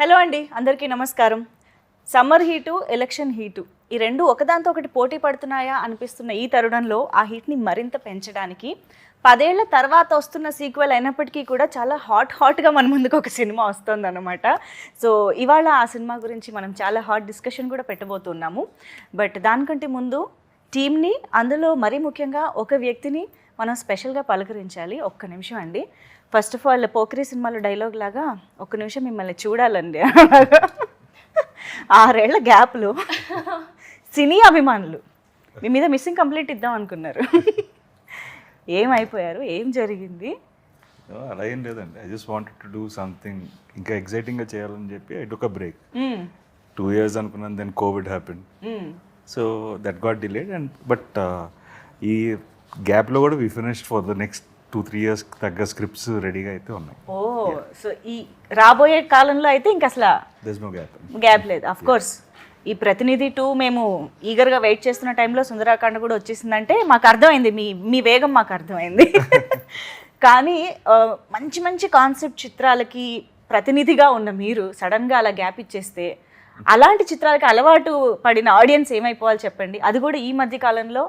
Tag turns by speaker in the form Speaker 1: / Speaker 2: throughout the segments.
Speaker 1: Hello అండి, అందరికీ నమస్కారం. సమ్మర్ హీటు, ఎలక్షన్ హీటు ఈ రెండు ఒకదాంతో ఒకటి పోటీ పడుతున్నాయా అనిపిస్తున్న ఈ తరుణంలో ఆ హీట్ని మరింత పెంచడానికి 10 ఏళ్ల తర్వాత వస్తున్న సీక్వెల్ అయినప్పటికీ కూడా చాలా హాట్గా మన ముందుకు ఒక సినిమా వస్తుందన్నమాట. సో ఇవాళ ఆ సినిమా గురించి మనం చాలా హాట్ డిస్కషన్ కూడా పెట్టబోతున్నాము. బట్ దానికంటే ముందు టీమ్ని, అందులో మరీ ముఖ్యంగా ఒక వ్యక్తిని మనం స్పెషల్గా పలకరించాలి. ఒక్క నిమిషం అండి. ఫస్ట్ ఆఫ్ ఆల్ పోకిరి సినిమాలో డైలాగ్ లాగా ఒక్క నిమిషం మిమ్మల్ని చూడాలండి. 6 ఏళ్ల గ్యాప్లో సినీ అభిమానులు మీ మీద మిస్సింగ్ కంప్లైంట్ ఇద్దాం అనుకున్నారు. ఏమైపోయారు, ఏం జరిగింది?
Speaker 2: అలా ఏం లేదండి. I just wanted to do something ఇంకా ఎగ్జైటింగ్గా చేయాలని చెప్పి I took a break. 2 years అనుకున్నాను, then covid happen. So that got delayed. And but ఈ గ్యాప్లో కూడా we finished for the next 2-3 years తగ్గ స్క్రిప్ట్స్ రెడీగా అయితే ఉన్నాయి.
Speaker 1: ఓ, సో ఈ రాబోయే కాలంలో అయితే ఇంక అసలు
Speaker 2: దేర్ ఇస్ నో
Speaker 1: గ్యాప్ లేదు. అఫ్ కోర్స్ ఈ ప్రతినిధి 2 మేము ఈగర్గా వెయిట్ చేస్తున్న టైంలో సుందరాకాండ కూడా వచ్చేసిందంటే మాకు అర్థమైంది, మీ వేగం మాకు అర్థమైంది. కానీ మంచి మంచి కాన్సెప్ట్ చిత్రాలకి ప్రతినిధిగా ఉన్న మీరు సడన్గా అలా గ్యాప్ ఇచ్చేస్తే అలాంటి చిత్రాలకి అలవాటు పడిన ఆడియన్స్ ఏమైపోవాలి చెప్పండి. అది కూడా ఈ మధ్య కాలంలో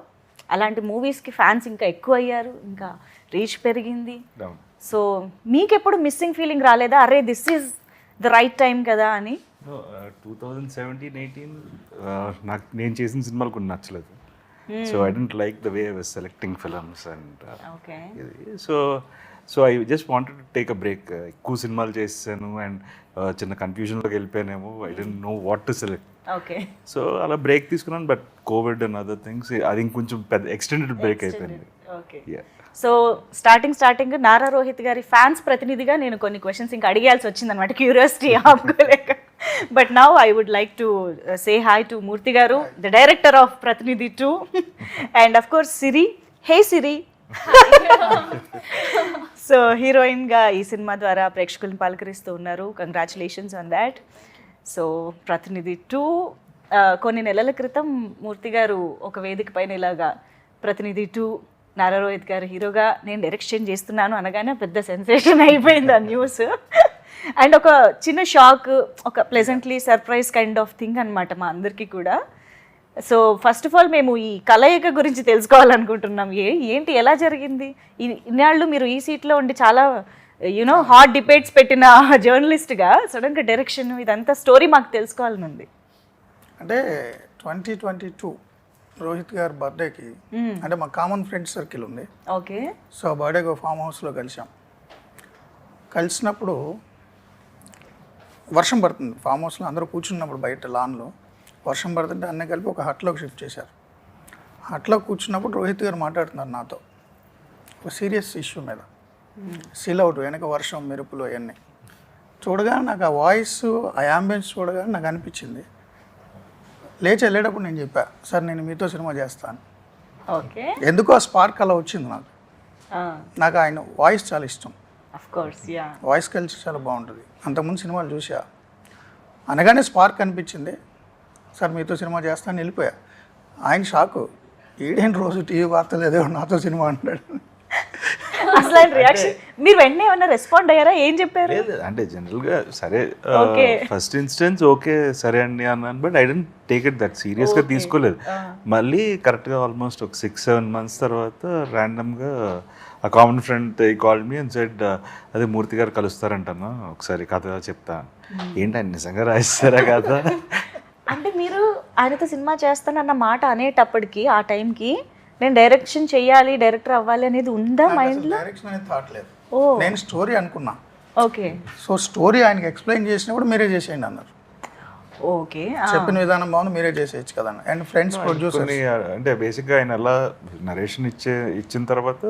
Speaker 1: అలాంటి మూవీస్కి ఫ్యాన్స్ ఇంకా ఎక్కువ అయ్యారు, ఇంకా రీచ్ పెరిగింది. సో మీకెప్పుడు మిస్సింగ్ ఫీలింగ్ రాలేదా, అరే this is the right time కదా అని?
Speaker 2: 2017-18 నాకు నేను చేసిన సినిమాలు కొన్ని నచ్చలేదు. So I don't like the way I was selecting films and so I just wanted to take a break. ఎక్కువ సినిమాలు చేసాను అండ్ చిన్న కన్ఫ్యూజన్లోకి వెళ్ళిపోయానేమో. I don't know what to select. So అలా బ్రేక్ తీసుకున్నాను. But Covid and other things అది ఇంకొంచెం పెద్ద ఎక్స్టెండెడ్ బ్రేక్ అయిపోయింది.
Speaker 1: సో స్టార్టింగ్ నారా రోహిత్ గారి ఫ్యాన్స్ ప్రతినిధిగా నేను కొన్ని క్వశ్చన్స్ ఇంకా అడిగాల్సి వచ్చిందనమాట, క్యూరియాసిటీ ఆపుకోలేక. But now I would like to say hi to Murthy గారు, the director of Prathinidhi 2, and of course Siri. Hey Siri. So హీరోయిన్గా ఈ సినిమా ద్వారా ప్రేక్షకులను పలకరిస్తూ ఉన్నారు. Congratulations on that. సో ప్రతినిధి 2 కొన్ని నెలల క్రితం మూర్తి గారు ఒక వేదిక పైన ఇలాగా ప్రతినిధి 2 నారా రోహిత్ గారు హీరోగా నేను డైరెక్షన్ చేస్తున్నాను అనగానే పెద్ద సెన్సేషన్ అయిపోయింది ఆ న్యూస్. అండ్ ఒక చిన్న షాక్, ఒక pleasantly surprise kind of thing అనమాట మా అందరికీ కూడా. సో ఫస్ట్ ఆఫ్ ఆల్ మేము ఈ కలయిక గురించి తెలుసుకోవాలనుకుంటున్నాం. ఏంటి, ఎలా జరిగింది? ఇన్నాళ్ళు మీరు ఈ సీట్లో ఉండి చాలా హాట్ డిబేట్స్ పెట్టిన జర్నలిస్ట్గా సడన్గా డైరెక్షన్ ఇదంతా స్టోరీ మాకు తెలుసుకోవాలని ఉంది.
Speaker 3: అంటే 2022 రోహిత్ గారి బర్త్డేకి, అంటే మా కామన్ ఫ్రెండ్ సర్కిల్ ఉంది.
Speaker 1: ఓకే.
Speaker 3: సో బర్త్డేకి ఫామ్ హౌస్లో కలిసినప్పుడు వర్షం పడుతుంది. ఫామ్ హౌస్లో అందరూ కూర్చున్నప్పుడు బయట లాన్లో వర్షం పడుతుంటే అన్నీ కలిపి ఒక హట్లోకి షిఫ్ట్ చేశారు. హట్లో కూర్చున్నప్పుడు రోహిత్ గారు మాట్లాడుతున్నారు నాతో ఒక సీరియస్ ఇష్యూ మీద. సీల్ అవుట్ వెనక వర్షం, మెరుపులు అవన్నీ చూడగానే నాకు ఆ వాయిస్, ఆ యాంబియన్స్ చూడగానే నాకు అనిపించింది. లేచి వెళ్ళేటప్పుడు నేను చెప్పా, సార్ నేను మీతో సినిమా చేస్తాను.
Speaker 1: ఓకే.
Speaker 3: ఎందుకో ఆ స్పార్క్ అలా వచ్చింది నాకు ఆయన వాయిస్ చాలా ఇష్టం. వాయిస్ కల్చర్ చాలా బాగుంటుంది. అంతకుముందు సినిమాలు చూసా, అనగానే స్పార్క్ అనిపించింది. సార్ మీతో సినిమా చేస్తాను వెళ్ళిపోయా. ఆయన షాకు, ఈడేంటి రోజు టీవీ వార్తలు ఏదో నాతో సినిమా అంటాడు.
Speaker 1: అసలు రియాక్షన్ మీరు వెంటనే ఏమన్నా రెస్పాండ్ అయ్యారా? ఏం చెప్పారు?
Speaker 2: అంటే జనరల్గా సరే, ఫస్ట్ ఇన్స్టెన్స్ ఓకే సరే అండి అన్నాను. But I don't take it that సీరియస్గా తీసుకోలేదు. మళ్ళీ కరెక్ట్గా ఆల్మోస్ట్ ఒక 6-7 months తర్వాత ర్యాండమ్గా ఆ common friend called me and said, అదే మూర్తి గారు కలుస్తారంటన్నా, ఒకసారి కథ చెప్తా. ఏంటి ఆయన నిజంగా రాయిస్తారా కథ?
Speaker 1: అంటే మీరు ఆయనతో సినిమా చేస్తానన్న మాట అనేటప్పటికి ఆ టైంకి నేను డైరెక్షన్ చెయ్యాలి, డైరెక్టర్ అవ్వాలి అనేది ఉందా మైండ్లో?
Speaker 3: డైరెక్షన్ అనేది థాట్ లేదు. నేను స్టోరీ అనుకున్నా.
Speaker 1: ఓకే.
Speaker 3: సో స్టోరీ ఆయనకి ఎక్స్ప్లెయిన్ చేసినప్పుడు మీరే చేసేయండి అన్నారు.
Speaker 1: ఓకే.
Speaker 3: చెప్పిన విధానం బాగుంది, మీరే చేసేయచ్చు కదా. అండ్ ఫ్రెండ్స్ ప్రొడ్యూసర్
Speaker 2: అంటే బేసిక్గా ఆయన అలా నరేషన్ ఇచ్చిన తర్వాత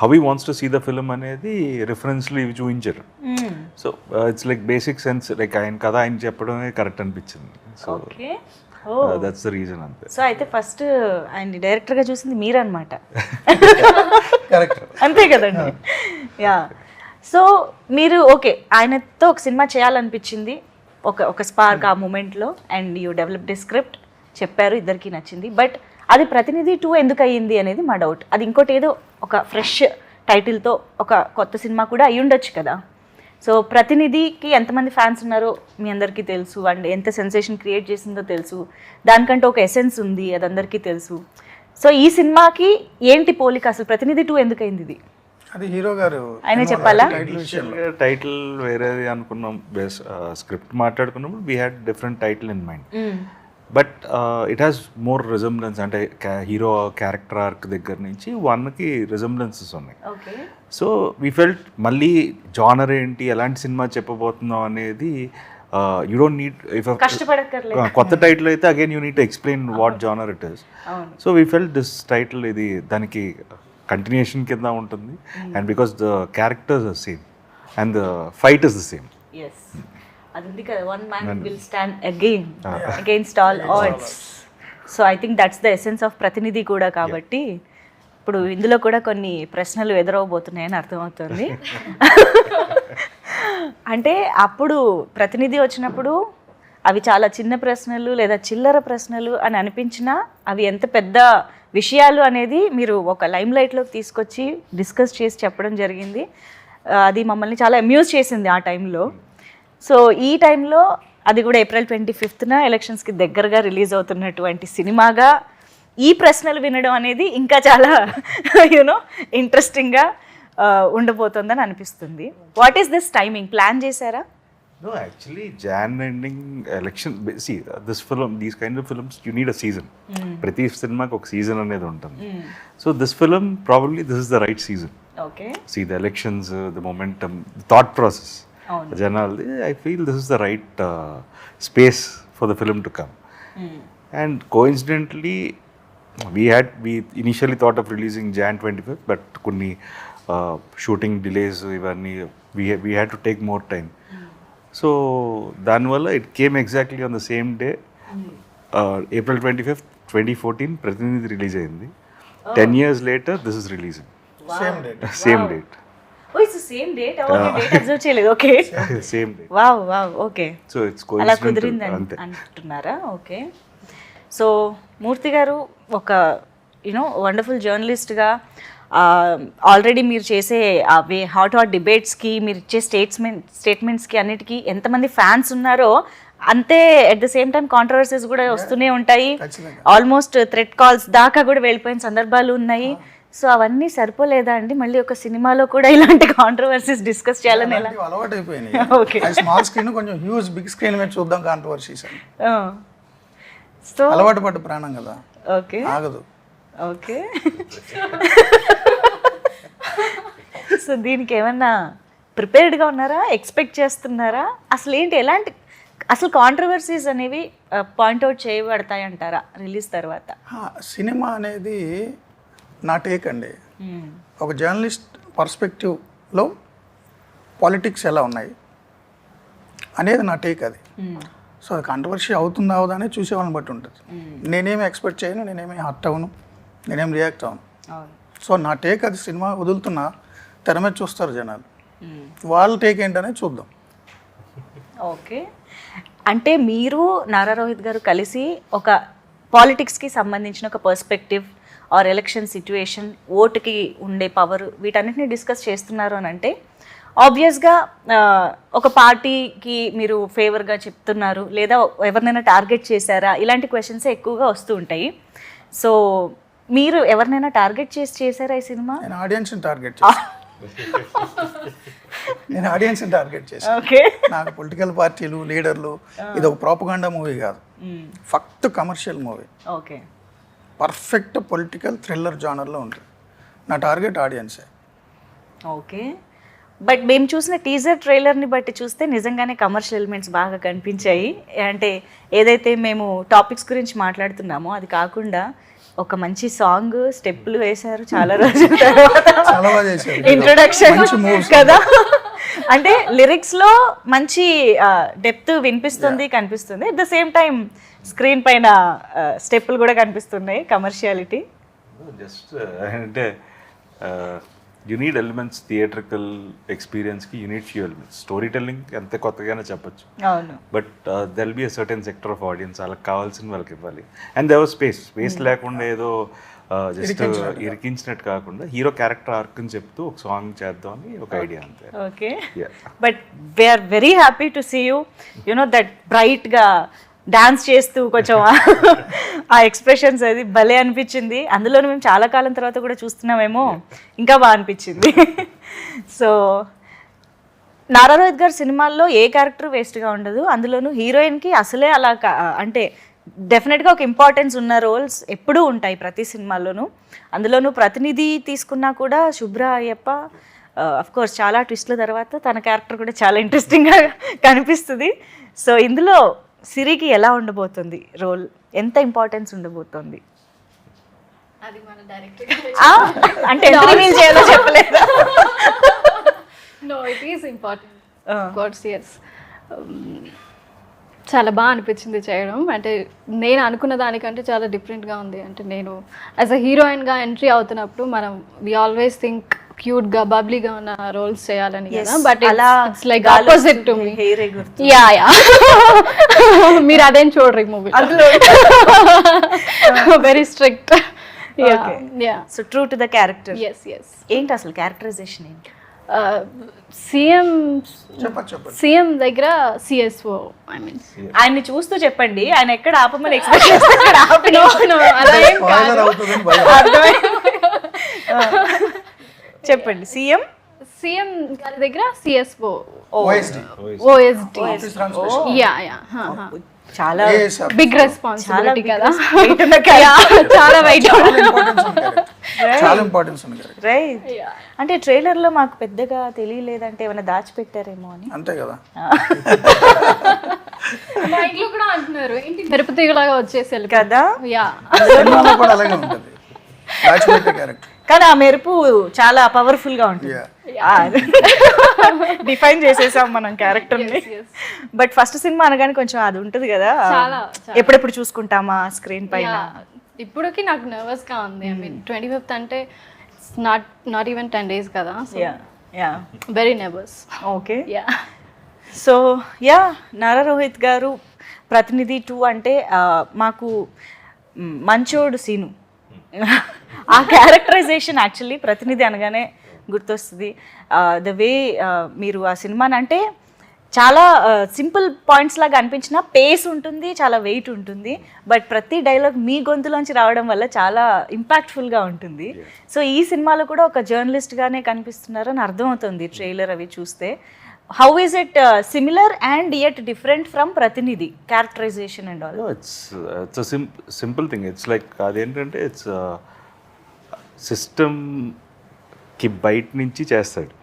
Speaker 2: how he wants to see the film అనేది రిఫరెన్స్లు ఇవి చూపించారు. So it's like basic sense, like ఆయన కథ ఆయన చెప్పడమే కరెక్ట్ అనిపించింది. సో దట్స్ ద రీజన్ అంతే.
Speaker 1: సో అయితే ఫస్ట్ ఆయన డైరెక్టర్గా చూసింది మీరన్నమాట.
Speaker 3: కరెక్ట్,
Speaker 1: అంతే కదండి. యా. సో మీరు ఓకే ఆయనతో ఒక సినిమా చేయాలనిపించింది, ఒక స్పార్క్ ఆ మూమెంట్లో, అండ్ యూ డెవలప్డ్ స్క్రిప్ట్, చెప్పారు, ఇద్దరికి నచ్చింది. బట్ అది ప్రతినిధి 2 ఎందుకు అయ్యింది అనేది మా డౌట్. అది ఇంకోటి ఏదో ఒక ఫ్రెష్ టైటిల్తో ఒక కొత్త సినిమా కూడా అయ్యి ఉండొచ్చు కదా. సో ప్రతినిధికి ఎంతమంది ఫ్యాన్స్ ఉన్నారో మీ అందరికీ తెలుసు, అండ్ ఎంత సెన్సేషన్ క్రియేట్ చేసిందో తెలుసు, దానికంటే ఒక ఎసెన్స్ ఉంది, అది అందరికీ తెలుసు. సో ఈ సినిమాకి ఏంటి పోలిక, అసలు ప్రతినిధి 2 ఎందుకైంది ఇది?
Speaker 3: అది హీరో గారు
Speaker 1: ఆయనే చెప్పాలా?
Speaker 2: టైటిల్ వేరేది అనుకున్నాం, బేస్ స్క్రిప్ట్ మాట్లాడుకున్నప్పుడు we had different title in mind, but it has more resemblance. అంటే హీరో క్యారెక్టర్ ఆర్క్ దగ్గర నుంచి 1కి రిజంబ్లెన్సెస్ ఉన్నాయి. సో వీ ఫెల్ట్ మళ్ళీ జానర్ ఏంటి, ఎలాంటి సినిమా చెప్పబోతున్నాం అనేది యూ డోంట్ నీడ్, కొత్త టైటిల్ అయితే again you need to explain what genre it is. So we felt this title ఇది దానికి కంటిన్యూషన్ కింద ఉంటుంది, and because the characters are same and the fight is the same.
Speaker 1: అది ఉంది కదా, one man will stand against all odds. So I think that's the essence of Prathinidhi కూడా. కాబట్టి ఇప్పుడు ఇందులో కూడా కొన్ని ప్రశ్నలు ఎదురవబోతున్నాయని అర్థమవుతుంది. అంటే అప్పుడు ప్రతినిధి వచ్చినప్పుడు అవి చాలా చిన్న ప్రశ్నలు లేదా చిల్లర ప్రశ్నలు అని అనిపించినా అవి ఎంత పెద్ద విషయాలు అనేది మీరు ఒక లైమ్ లైట్లోకి తీసుకొచ్చి డిస్కస్ చేసి చెప్పడం జరిగింది. అది మమ్మల్ని చాలా అమ్యూజ్ చేసింది ఆ టైంలో. సో ఈ టైంలో అది కూడా April 25న ఎలక్షన్స్కి దగ్గరగా రిలీజ్ అవుతున్నటువంటి సినిమాగా ఈ ప్రశ్నలు వినడం అనేది ఇంకా చాలా ఇంట్రెస్టింగ్గా ఉండబోతుందని అనిపిస్తుంది. What is this timing, plan చేశారా?
Speaker 2: No, actually, Jan ending election. See, this film, these kind of films, you need a season. ప్రతి సినిమాకి ఒక సీజన్ అనేది ఉంటుంది. So this film, probably this is the right season.
Speaker 1: Okay.
Speaker 2: See the elections, the momentum, the thought process. Janaldi, I feel this is the right space for the film to come. And coincidentally, we initially thought of releasing Jan 25th, but కొన్ని shooting delays ఇవన్నీ we had to take more time. So దానివల్ల it came exactly on the same day, April 25th, 2014 ప్రతినిధి release అయింది. 10 years later this is releasing. Same date.
Speaker 1: Oh, it's the same date. Date observe చేయలేదు. Okay,
Speaker 2: same date.
Speaker 1: Wow okay.
Speaker 2: So it's
Speaker 1: అలా కుదిరింది అంటున్నారా? Okay. So మూర్తి గారు ఒక wonderful జర్నలిస్ట్గా already మీరు చేసే అవే హాట్ డిబేట్స్కి, మీరు ఇచ్చే స్టేట్మెంట్స్కి అన్నిటికీ ఎంతమంది ఫ్యాన్స్ ఉన్నారో అంతే at the same time controversies కూడా వస్తూనే ఉంటాయి. ఆల్మోస్ట్ థ్రెట్ కాల్స్ దాకా కూడా వెళ్ళిపోయిన సందర్భాలు ఉన్నాయి. సో అవన్నీ సరిపోలేదా అండి? మళ్ళీ ఒక సినిమాలో కూడా ఇలాంటి కాంట్రవర్సీస్ డిస్కస్ చేయాలని ఎలా?
Speaker 3: అలవాటు అయిపోయింది. ఓకే, స్మాల్ స్క్రీన్ కొంచెం హ్యూజ్ బిగ్ స్క్రీన్ మీద చూద్దాం కాంట్రవర్సీస్. సో అలవాటు పడ్డ ప్రాణం కదా. ఓకే, ఆగదు.
Speaker 1: ఓకే. సో దీనికి ఏమన్నా ప్రిపేర్డ్గా ఉన్నారా, ఎక్స్పెక్ట్ చేస్తున్నారా? అసలు ఏంటి, ఎలాంటి అసలు కాంట్రవర్సీస్ అనేవి పాయింట్అవుట్ చేయబడతాయి అంటారా రిలీజ్ తర్వాత?
Speaker 3: సినిమా అనేది నా టేక్ అండి. ఒక జర్నలిస్ట్ పర్స్పెక్టివ్లో పాలిటిక్స్ ఎలా ఉన్నాయి అనేది నా టేక్ అది. సో అది కాంట్రవర్సీ అవుతుందా అవుదా అనేది చూసేవాళ్ళని బట్టి ఉంటుంది. నేనేమి ఎక్స్పెక్ట్ చేయను, నేనేమి హర్ట్ అవ్వను, నేనేం రియాక్ట్ అవ్వను. సో నా టేక్ అది. సినిమా వదులుతున్నా తెర మీద చూస్తారు జనాలు, వాళ్ళ టేక్ ఏంటనేది చూద్దాం.
Speaker 1: ఓకే, అంటే మీరు నారా రోహిత్ గారు కలిసి ఒక పాలిటిక్స్కి సంబంధించిన ఒక పర్స్పెక్టివ్ ఆర్ ఎలక్షన్ సిచ్యువేషన్, ఓటుకి ఉండే పవర్, వీటన్నిటిని డిస్కస్ చేస్తున్నారు అని అంటే ఆబ్వియస్గా ఒక పార్టీకి మీరు ఫేవర్గా చెప్తున్నారు, లేదా ఎవరినైనా టార్గెట్ చేశారా, ఇలాంటి క్వశ్చన్సే ఎక్కువగా వస్తూ ఉంటాయి. సో మీరు ఎవరినైనా టార్గెట్ చేశారా ఈ సినిమా?
Speaker 3: నేను ఆడియన్స్ని టార్గెట్ చేశాను.
Speaker 1: ఓకే,
Speaker 3: నాకు పొలిటికల్ పార్టీలు, లీడర్లు, ఇది ఒక ప్రాపగాండా మూవీ కాదు, ఫక్త్ commercial movie.
Speaker 1: Okay,
Speaker 3: perfect political thriller జానర్లో ఉంటుంది. నా టార్గెట్ ఆడియన్సే.
Speaker 1: ఓకే, బట్ మేము చూసిన టీజర్ ట్రైలర్ని బట్టి చూస్తే నిజంగానే కమర్షియల్ ఎలిమెంట్స్ బాగా కనిపించాయి. అంటే ఏదైతే మేము టాపిక్స్ గురించి మాట్లాడుతున్నామో అది కాకుండా ఒక మంచి సాంగ్, స్టెప్పులు వేశారు చాలా రోజుల తర్వాత, ఇంట్రొడక్షన్ కదా. అంటే లిరిక్స్లో మంచి డెప్త్ వినిపిస్తుంది, కనిపిస్తుంది. At the same time screen పైన స్టెప్పులు కూడా కనిపిస్తున్నాయి, కమర్షియాలిటీ.
Speaker 2: జస్ట్ అంటే యూ నీడ్ ఎలిమెంట్స్, థియేట్రికల్ ఎక్స్పీరియన్స్కి you need few elements. Story telling ఎంత కొత్తగానే చెప్పచ్చు, but they'll be a certain sector of audience, వాళ్ళకి కావాల్సిన వాళ్ళకి ఇవ్వాలి. అండ్ దేర్ వాజ్ స్పేస్ లేకుండా ఏదో జస్ట్ ఇరికించినట్టు కాకుండా హీరో క్యారెక్టర్ ఆర్క్ అని చెప్తూ ఒక సాంగ్ చేద్దాం అని ఒక ఐడియా అంతే.
Speaker 1: Okay, but we're very happy to see you you know that బ్రైట్గా డాన్స్ చేస్తూ కొంచెం ఆ ఎక్స్ప్రెషన్స్ అది భలే అనిపించింది. అందులోనూ మేము చాలా కాలం తర్వాత కూడా చూస్తున్నామేమో, ఇంకా బాగా అనిపించింది. సో నారా రోహిత్ గారి సినిమాల్లో ఏ క్యారెక్టర్ వేస్ట్గా ఉండదు, అందులోనూ హీరోయిన్కి అసలే అలా అంటే డెఫినెట్గా ఒక ఇంపార్టెన్స్ ఉన్న రోల్స్ ఎప్పుడూ ఉంటాయి ప్రతి సినిమాల్లోనూ. అందులోనూ ప్రతినిధి తీసుకున్నా కూడా శుభ్ర అయ్యప్ప అఫ్ కోర్స్ చాలా ట్విస్ట్ల తర్వాత తన క్యారెక్టర్ కూడా చాలా ఇంట్రెస్టింగ్గా కనిపిస్తుంది. సో ఇందులో సిరికి ఎలా ఉండబోతుంది రోల్, ఎంత ఇంపార్టెన్స్ ఉండబోతుంది?
Speaker 4: అది మన డైరెక్టర్
Speaker 1: అంటే ఎంత రివీల్ చేయాలో చెప్పలేదు.
Speaker 4: No it is important course. Yes, చాలా బాగా అనిపించింది చేయడం. అంటే నేను అనుకున్న దానికంటే చాలా డిఫరెంట్గా ఉంది. అంటే నేను యాజ్ అ హీరోయిన్గా ఎంట్రీ అవుతున్నప్పుడు మనం వి ఆల్వేస్ థింక్ క్యూట్గా బబ్లీగా ఉన్న రోల్స్ చేయాలని కదా, but it's like opposite to me. Yeah yeah మీరు అదేం చూడరు ఈ movie, very strict.
Speaker 1: So true to the character.
Speaker 4: Yes yes.
Speaker 1: ఏంటి అసలు క్యారెక్టరైజేషన్ ఏంటి?
Speaker 4: సీఎం దగ్గర సిఎస్ఓ, ఐ మీన్
Speaker 1: ఆయన్ని చూస్తూ చెప్పండి, ఆయన ఎక్కడ ఆపమని ఎక్స్పెక్ట్ చేస్తాడు. చెప్పండి. సీఎం
Speaker 4: గారి దగ్గర సిఎస్ఓ,
Speaker 3: OSD.
Speaker 4: యా యా,
Speaker 1: చాలా
Speaker 4: బిగ్ రెస్పాన్సిబిలిటీ కదా,
Speaker 1: చాలా వెయిట్,
Speaker 3: చాలా ఇంపార్టెన్స్ ఉంది.
Speaker 1: రైట్. అంటే ట్రైలర్ లో మాకు పెద్దగా తెలియలేదంటే ఏమైనా దాచిపెట్టారేమో అని.
Speaker 3: అంతే కదా,
Speaker 4: మా ఇంట్లో కూడా అంటున్నారు ఏంటి తిరుపతిలాగా వచ్చేసి
Speaker 1: కదా.
Speaker 4: యా,
Speaker 3: సినిమాలో కూడా అలాగే ఉంటుంది దాచిపెట్టే క్యారెక్టర్,
Speaker 1: కానీ ఆ మెరుపు చాలా పవర్ఫుల్ గా ఉంటుంది. డిఫైన్ చేసేసాం మనం క్యారెక్టర్ ని. బట్ ఫస్ట్ సినిమా అనగానే కొంచెం అది ఉంటుంది కదా, ఎప్పుడెప్పుడు చూసుకుంటామా స్క్రీన్ పైన.
Speaker 4: ఇప్పటికి నాకు నర్వస్ గా ఉంది. ఐ మీన్ 25th అంటే నాట్ ఈవెన్ 10 days కదా, very nervous.
Speaker 1: Okay,
Speaker 4: yeah.
Speaker 1: So yeah, Nara Rohit గారు ప్రతినిధి 2 అంటే మాకు మంచోడు సీను ఆ క్యారెక్టరైజేషన్ యాక్చువల్లీ ప్రతినిధి అనగానే గుర్తొస్తుంది. ద వే మీరు ఆ సినిమాని అంటే చాలా సింపుల్ పాయింట్స్ లాగా అనిపించిన పేస్ ఉంటుంది, చాలా వెయిట్ ఉంటుంది, బట్ ప్రతి డైలాగ్ మీ గొంతులోంచి రావడం వల్ల చాలా ఇంపాక్ట్ఫుల్గా ఉంటుంది. సో ఈ సినిమాలో కూడా ఒక జర్నలిస్ట్గానే కనిపిస్తున్నారు అని అర్థమవుతుంది ట్రైలర్ అవి చూస్తే. How is it similar and yet different from Prathinidhi characterization and all?
Speaker 2: It's simple thing. It's like అదేంటంటే ఇట్స్ సిస్టమ్కి బయట నుంచి చేస్తాడు,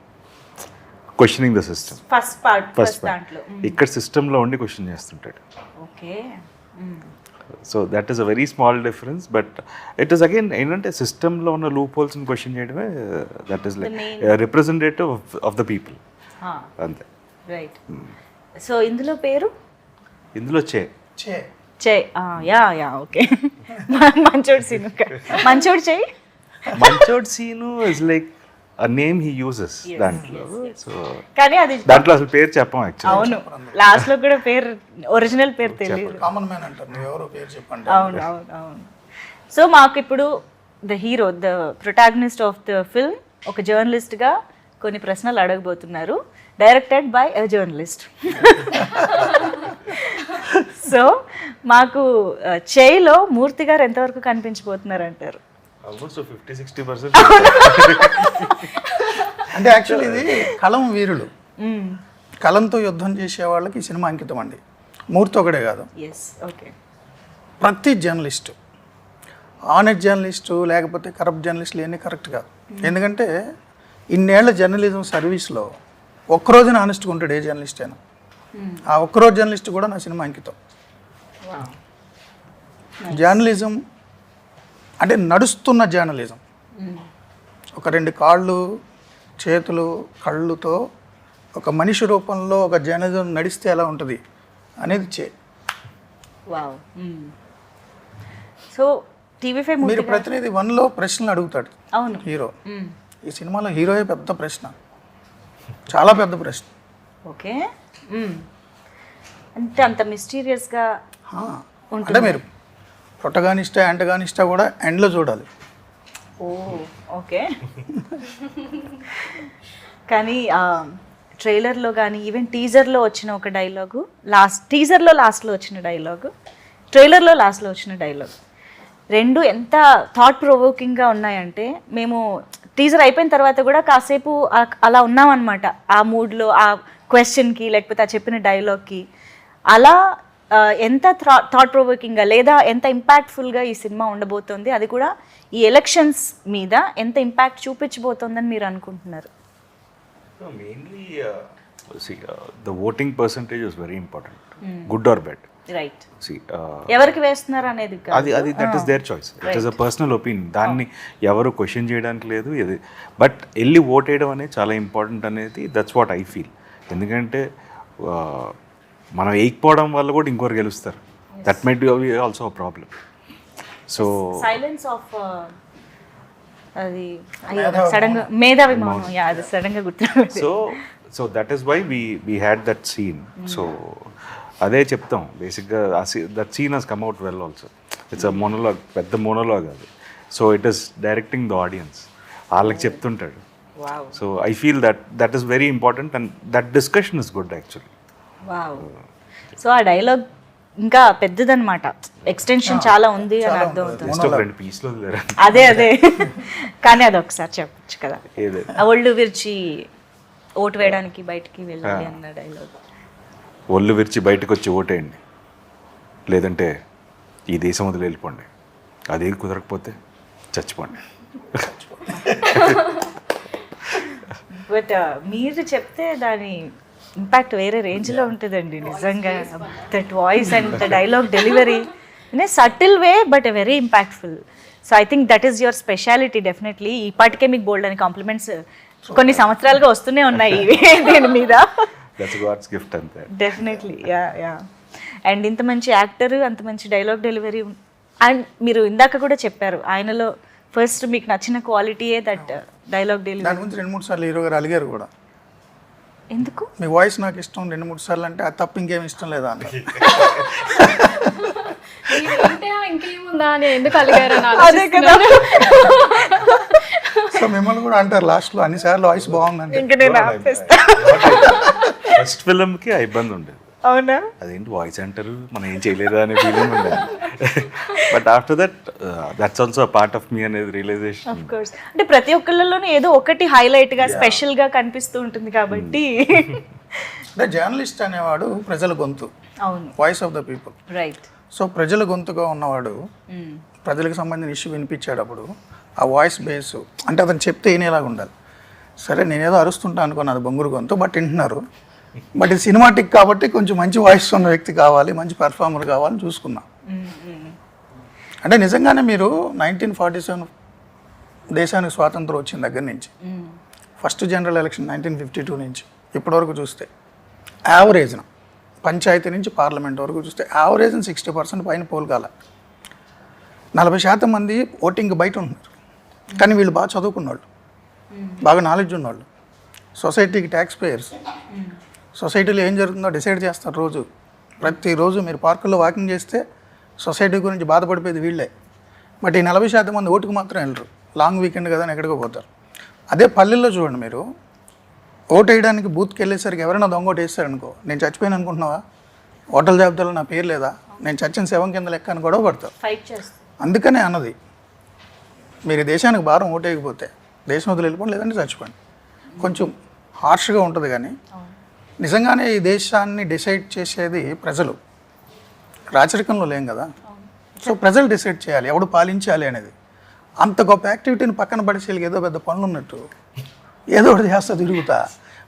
Speaker 2: questioning the system.
Speaker 1: First part దాంట్లో
Speaker 2: ఇక్కడ సిస్టంలో ఉండి క్వశ్చన్ చేస్తుంటాడు.
Speaker 1: Okay,
Speaker 2: so that is a very small difference, but it is again ఏంటంటే సిస్టంలో ఉన్న లూప్ హోల్స్ని క్వశ్చన్ చేయడమే. That is like representative of the people, అంతే.
Speaker 1: రైట్. సో ఇందులో పేరు?
Speaker 2: ఇందులో చే
Speaker 1: యా యా, ఓకే. మంచోడు సీను, మంచోడు చెయ్యి.
Speaker 2: మంచోడ్ Seenu is like a name he uses దాంట్లో. సో
Speaker 1: కానీ అది
Speaker 2: దాంట్లో అసలు పేరు చెప్పం యాక్చువల్లీ.
Speaker 1: అవును, లాస్ట్ లో కూడా పేరు, ఒరిజినల్ పేరు తెలియదు.
Speaker 3: కామన్ మ్యాన్ అంటారు, నువ్వు ఎవరో పేరు చెప్పండి.
Speaker 1: అవును అవును అవును. సో మాకు ఇప్పుడు the hero, the protagonist of the film ఒక జర్నలిస్ట్గా కొన్ని ప్రశ్నలు అడగబోతున్నారు, directed by a journalist. So మాకు చేయిలో మూర్తి గారు ఎంతవరకు కనిపించబోతున్నారు అంటారు?
Speaker 2: ఆల్మోస్ట్ 50-60%.
Speaker 3: అంటే యాక్చువల్లీ ఇది కలం వీరులు, కలంతో యుద్ధం చేసే వాళ్ళకి ఈ సినిమా అంకితం అండి. మూర్తి ఒకడే కాదు,
Speaker 1: ఓకే,
Speaker 3: ప్రతి జర్నలిస్టు, ఆనెస్ట్ జర్నలిస్టు లేకపోతే కరప్ట్ జర్నలిస్టులు ఇవన్నీ కరెక్ట్ కాదు. ఎందుకంటే ఇన్నేళ్ల జర్నలిజం సర్వీస్లో ఒక్కరోజున ఆనెస్ట్గా ఉంటాడు ఏ జర్నలిస్ట్ అయినా. ఆ ఒక్కరోజు జర్నలిస్ట్ కూడా నా సినిమా అంకితం. జర్నలిజం అంటే నడుస్తున్న జర్నలిజం, ఒక 2 కాళ్ళు చేతులు కళ్ళుతో ఒక మనిషి రూపంలో ఒక జర్నలిజం నడిస్తే ఎలా ఉంటుంది అనేది
Speaker 1: వావ్. సో టీవీ5
Speaker 3: మీరు ప్రతినిధి 1లో ప్రశ్నలు అడుగుతాడు.
Speaker 1: అవును,
Speaker 3: హీరో. ఈ సినిమాలో హీరోయే పెద్ద ప్రశ్న, చాలా పెద్ద ప్రశ్న.
Speaker 1: ఓకే, అంటే అంత మిస్టీరియస్గా
Speaker 3: అంటే మీరు ప్రొటగానిస్టా యాంటగానిస్టా కూడా ఎండ్లో చూడాలి.
Speaker 1: ఓ ఓకే. కానీ ట్రైలర్లో కానీ ఈవెన్ టీజర్లో వచ్చిన ఒక డైలాగు, టీజర్లో లాస్ట్లో వచ్చిన డైలాగు, ట్రైలర్లో లాస్ట్లో వచ్చిన డైలాగ్, రెండు ఎంత థాట్ ప్రొవోకింగ్గా ఉన్నాయంటే మేము టీజర్ అయిపోయిన తర్వాత కూడా కాసేపు అలా ఉన్నామన్నమాట, ఆ మూడ్లో, ఆ క్వశ్చన్కి లేకపోతే ఆ చెప్పిన డైలాగ్కి. అలా ఎంత థాట్ ప్రొవోకింగ్గా లేదా ఎంత ఇంపాక్ట్ఫుల్గా ఈ సినిమా ఉండబోతోంది, అది కూడా ఈ ఎలక్షన్స్ మీద ఎంత ఇంపాక్ట్ చూపించబోతోందని మీరు అనుకుంటున్నారు?
Speaker 2: Mainly the voting percentage is very important, good or bad.
Speaker 1: Right.
Speaker 2: See,
Speaker 1: ఎవరికి వేస్తున్నారు అనేది
Speaker 2: అది that is their choice, it is a personal opinion. దాన్ని ఎవరు క్వశ్చన్ చేయడానికి లేదు. ఇది బట్ వెళ్ళి ఓట్ వేయడం అనేది చాలా ఇంపార్టెంట్ అనేది, దట్స్ వాట్ ఐ ఫీల్. ఎందుకంటే మనం వేయకపోవడం వల్ల కూడా ఇంకొకరు గెలుస్తారు. That might be also a problem. So
Speaker 1: silence of అది సడన్గా మేధావి మౌనం, అది సడన్గా గుర్తు.
Speaker 2: So that is why we had that scene. So అదే చెప్తాం బేసిక్గా. That scene has come out well also. It's a monologue, పెద్ద మోనోలాగ్ అది. So it is directing the audience, వాళ్ళకి చెప్తుంటాడు. So I feel that is very important and that discussion is good actually.
Speaker 1: Wow. So ఆ dialogue ఇంకా పెద్దదన్నమాట, extension చాలా ఉంది అని అర్థం అవుతుంది.
Speaker 2: రెండు పీస్లో
Speaker 1: అదే కానీ అది ఒకసారి చెప్పచ్చు కదా,
Speaker 2: ఏదే
Speaker 1: ఒళ్ళు విరిచి ఓటు వేయడానికి బయటికి వెళ్ళాలి అన్న డైలాగ్.
Speaker 2: ఒళ్ళు విరిచి బయటకు వచ్చి ఓటేయండి, లేదంటే ఈ దేశం వదిలి వెళ్ళిపోండి, అదే కుదరకపోతే చచ్చిపోండి.
Speaker 1: బట్ మీరు చెప్తే దాని ఇంపాక్ట్ వేరే రేంజ్లో ఉంటుందండి నిజంగా. That voice and the dialogue delivery in a subtle way but very impactful. So I think that is your speciality definitely. ఇప్పటికే మీకు బోల్డ్ అని కాంప్లిమెంట్స్ కొన్ని సంవత్సరాలుగా వస్తూనే ఉన్నాయి దీని మీద.
Speaker 2: దట్స్ గాడ్స్ గిఫ్ట్ అంతే.
Speaker 1: Definitely, yeah. అండ్ ఇంత మంచి యాక్టర్, అంత మంచి డైలాగ్ డెలివరీ. అండ్ మీరు ఇందాక కూడా చెప్పారు ఆయనలో ఫస్ట్ మీకు నచ్చిన క్వాలిటీయే దట్ డైలాగ్ డెలివరీ.
Speaker 3: దాని గురించి 2-3 సార్లు హీరో గారు అలిగారు కూడా.
Speaker 1: ఎందుకు?
Speaker 3: మీ వాయిస్ నాకు ఇష్టం 2-3 సార్లు అంటే అది తప్ప ఇంకేం ఇష్టం లేదా అన్న.
Speaker 4: ఇంకేముందా అని ఎందుకు అలిగారు?
Speaker 1: అదే కదా.
Speaker 3: సో మిమ్మల్ని కూడా అంటారు లాస్ట్లో అన్నిసార్లు వాయిస్ బాగుందండి.
Speaker 1: ఇంకా నేను ఆపేస్తా.
Speaker 2: ఫస్ట్ ఫిల్మ్కి ఆ ఇబ్బంది ఉండేది.
Speaker 1: అవునా?
Speaker 2: అదేంటి వాయిస్ అంటారు, మనం ఏం చేయలేదా అనే ఫీలింగ్ ఉండేది. But after that that's also a part of me అనేది రియలైజేషన్.
Speaker 1: Of course. అంటే ప్రతి ఒక్కళ్ళలోనూ ఏదో ఒకటి హైలైట్గా స్పెషల్గా కనిపిస్తూ ఉంటుంది కాబట్టి.
Speaker 3: అంటే జర్నలిస్ట్ అనేవాడు ప్రజల గొంతు,
Speaker 1: అవును,
Speaker 3: voice of the people.
Speaker 1: Right.
Speaker 3: So ప్రజల గొంతుగా ఉన్నవాడు ప్రజలకు సంబంధించిన ఇష్యూ వినిపించేటప్పుడు ఆ వాయిస్ బేస్ అంటే అతను చెప్తే వినేలాగా ఉండాలి. సరే నేనేదో అరుస్తుంటా అనుకున్నాను, అది బొంగురు గొంతు, బట్ వింటున్నారు. బట్ ఇది సినిమాటిక్ కాబట్టి కొంచెం మంచి వాయిస్ ఉన్న వ్యక్తి కావాలి, మంచి పెర్ఫార్మర్ కావాలని చూసుకున్నా. అంటే నిజంగానే మీరు 1947 దేశానికి స్వాతంత్రం వచ్చిన దగ్గర నుంచి ఫస్ట్ జనరల్ ఎలక్షన్ 1952 నుంచి ఇప్పటివరకు చూస్తే యావరేజ్న పంచాయతీ నుంచి పార్లమెంట్ వరకు చూస్తే యావరేజ్న 60% పైన పోల్ కాల. 40% మంది ఓటింగ్ బయట ఉన్నారు. కానీ వీళ్ళు బాగా చదువుకున్నవాళ్ళు, బాగా నాలెడ్జ్ ఉన్నవాళ్ళు, సొసైటీకి ట్యాక్స్ పేయర్స్. సొసైటీలో ఏం జరుగుతుందో డిసైడ్ చేస్తారు రోజు. ప్రతిరోజు మీరు పార్కుల్లో వాకింగ్ చేస్తే సొసైటీ గురించి బాధపడిపోయేది వీళ్ళే. బట్ ఈ 40% మంది ఓటుకు మాత్రం వెళ్ళరు. లాంగ్ వీకెండ్ కదా అని ఎక్కడికో పోతారు. అదే పల్లెల్లో చూడండి, మీరు ఓటు వేయడానికి బూత్కి వెళ్ళేసరికి ఎవరైనా దొంగ ఓటు వేస్తారనుకో, నేను చచ్చిపోయాను అనుకుంటున్నావా, ఓటర్ల జాబితాలో నా పేరు లేదా, నేను చచ్చిన శవం కింద లెక్క అని గొడవ పడతారు. అందుకనే అన్నది, మీరు దేశానికి భారం ఓటు వేయకపోతే దేశం వదిలి వెళ్ళిపోండి, లేదంటే చచ్చిపోండి. కొంచెం హార్ష్గా ఉంటుంది కానీ నిజంగానే ఈ దేశాన్ని డిసైడ్ చేసేది ప్రజలు. రాచరికంలో లేం కదా. సో ప్రజలు డిసైడ్ చేయాలి ఎవడు పాలించాలి అనేది. అంత గొప్ప యాక్టివిటీని పక్కన పడేసి ఏదో పెద్ద పనులు ఉన్నట్టు ఏదో ఒకటి చేస్తా తిరుగుతా,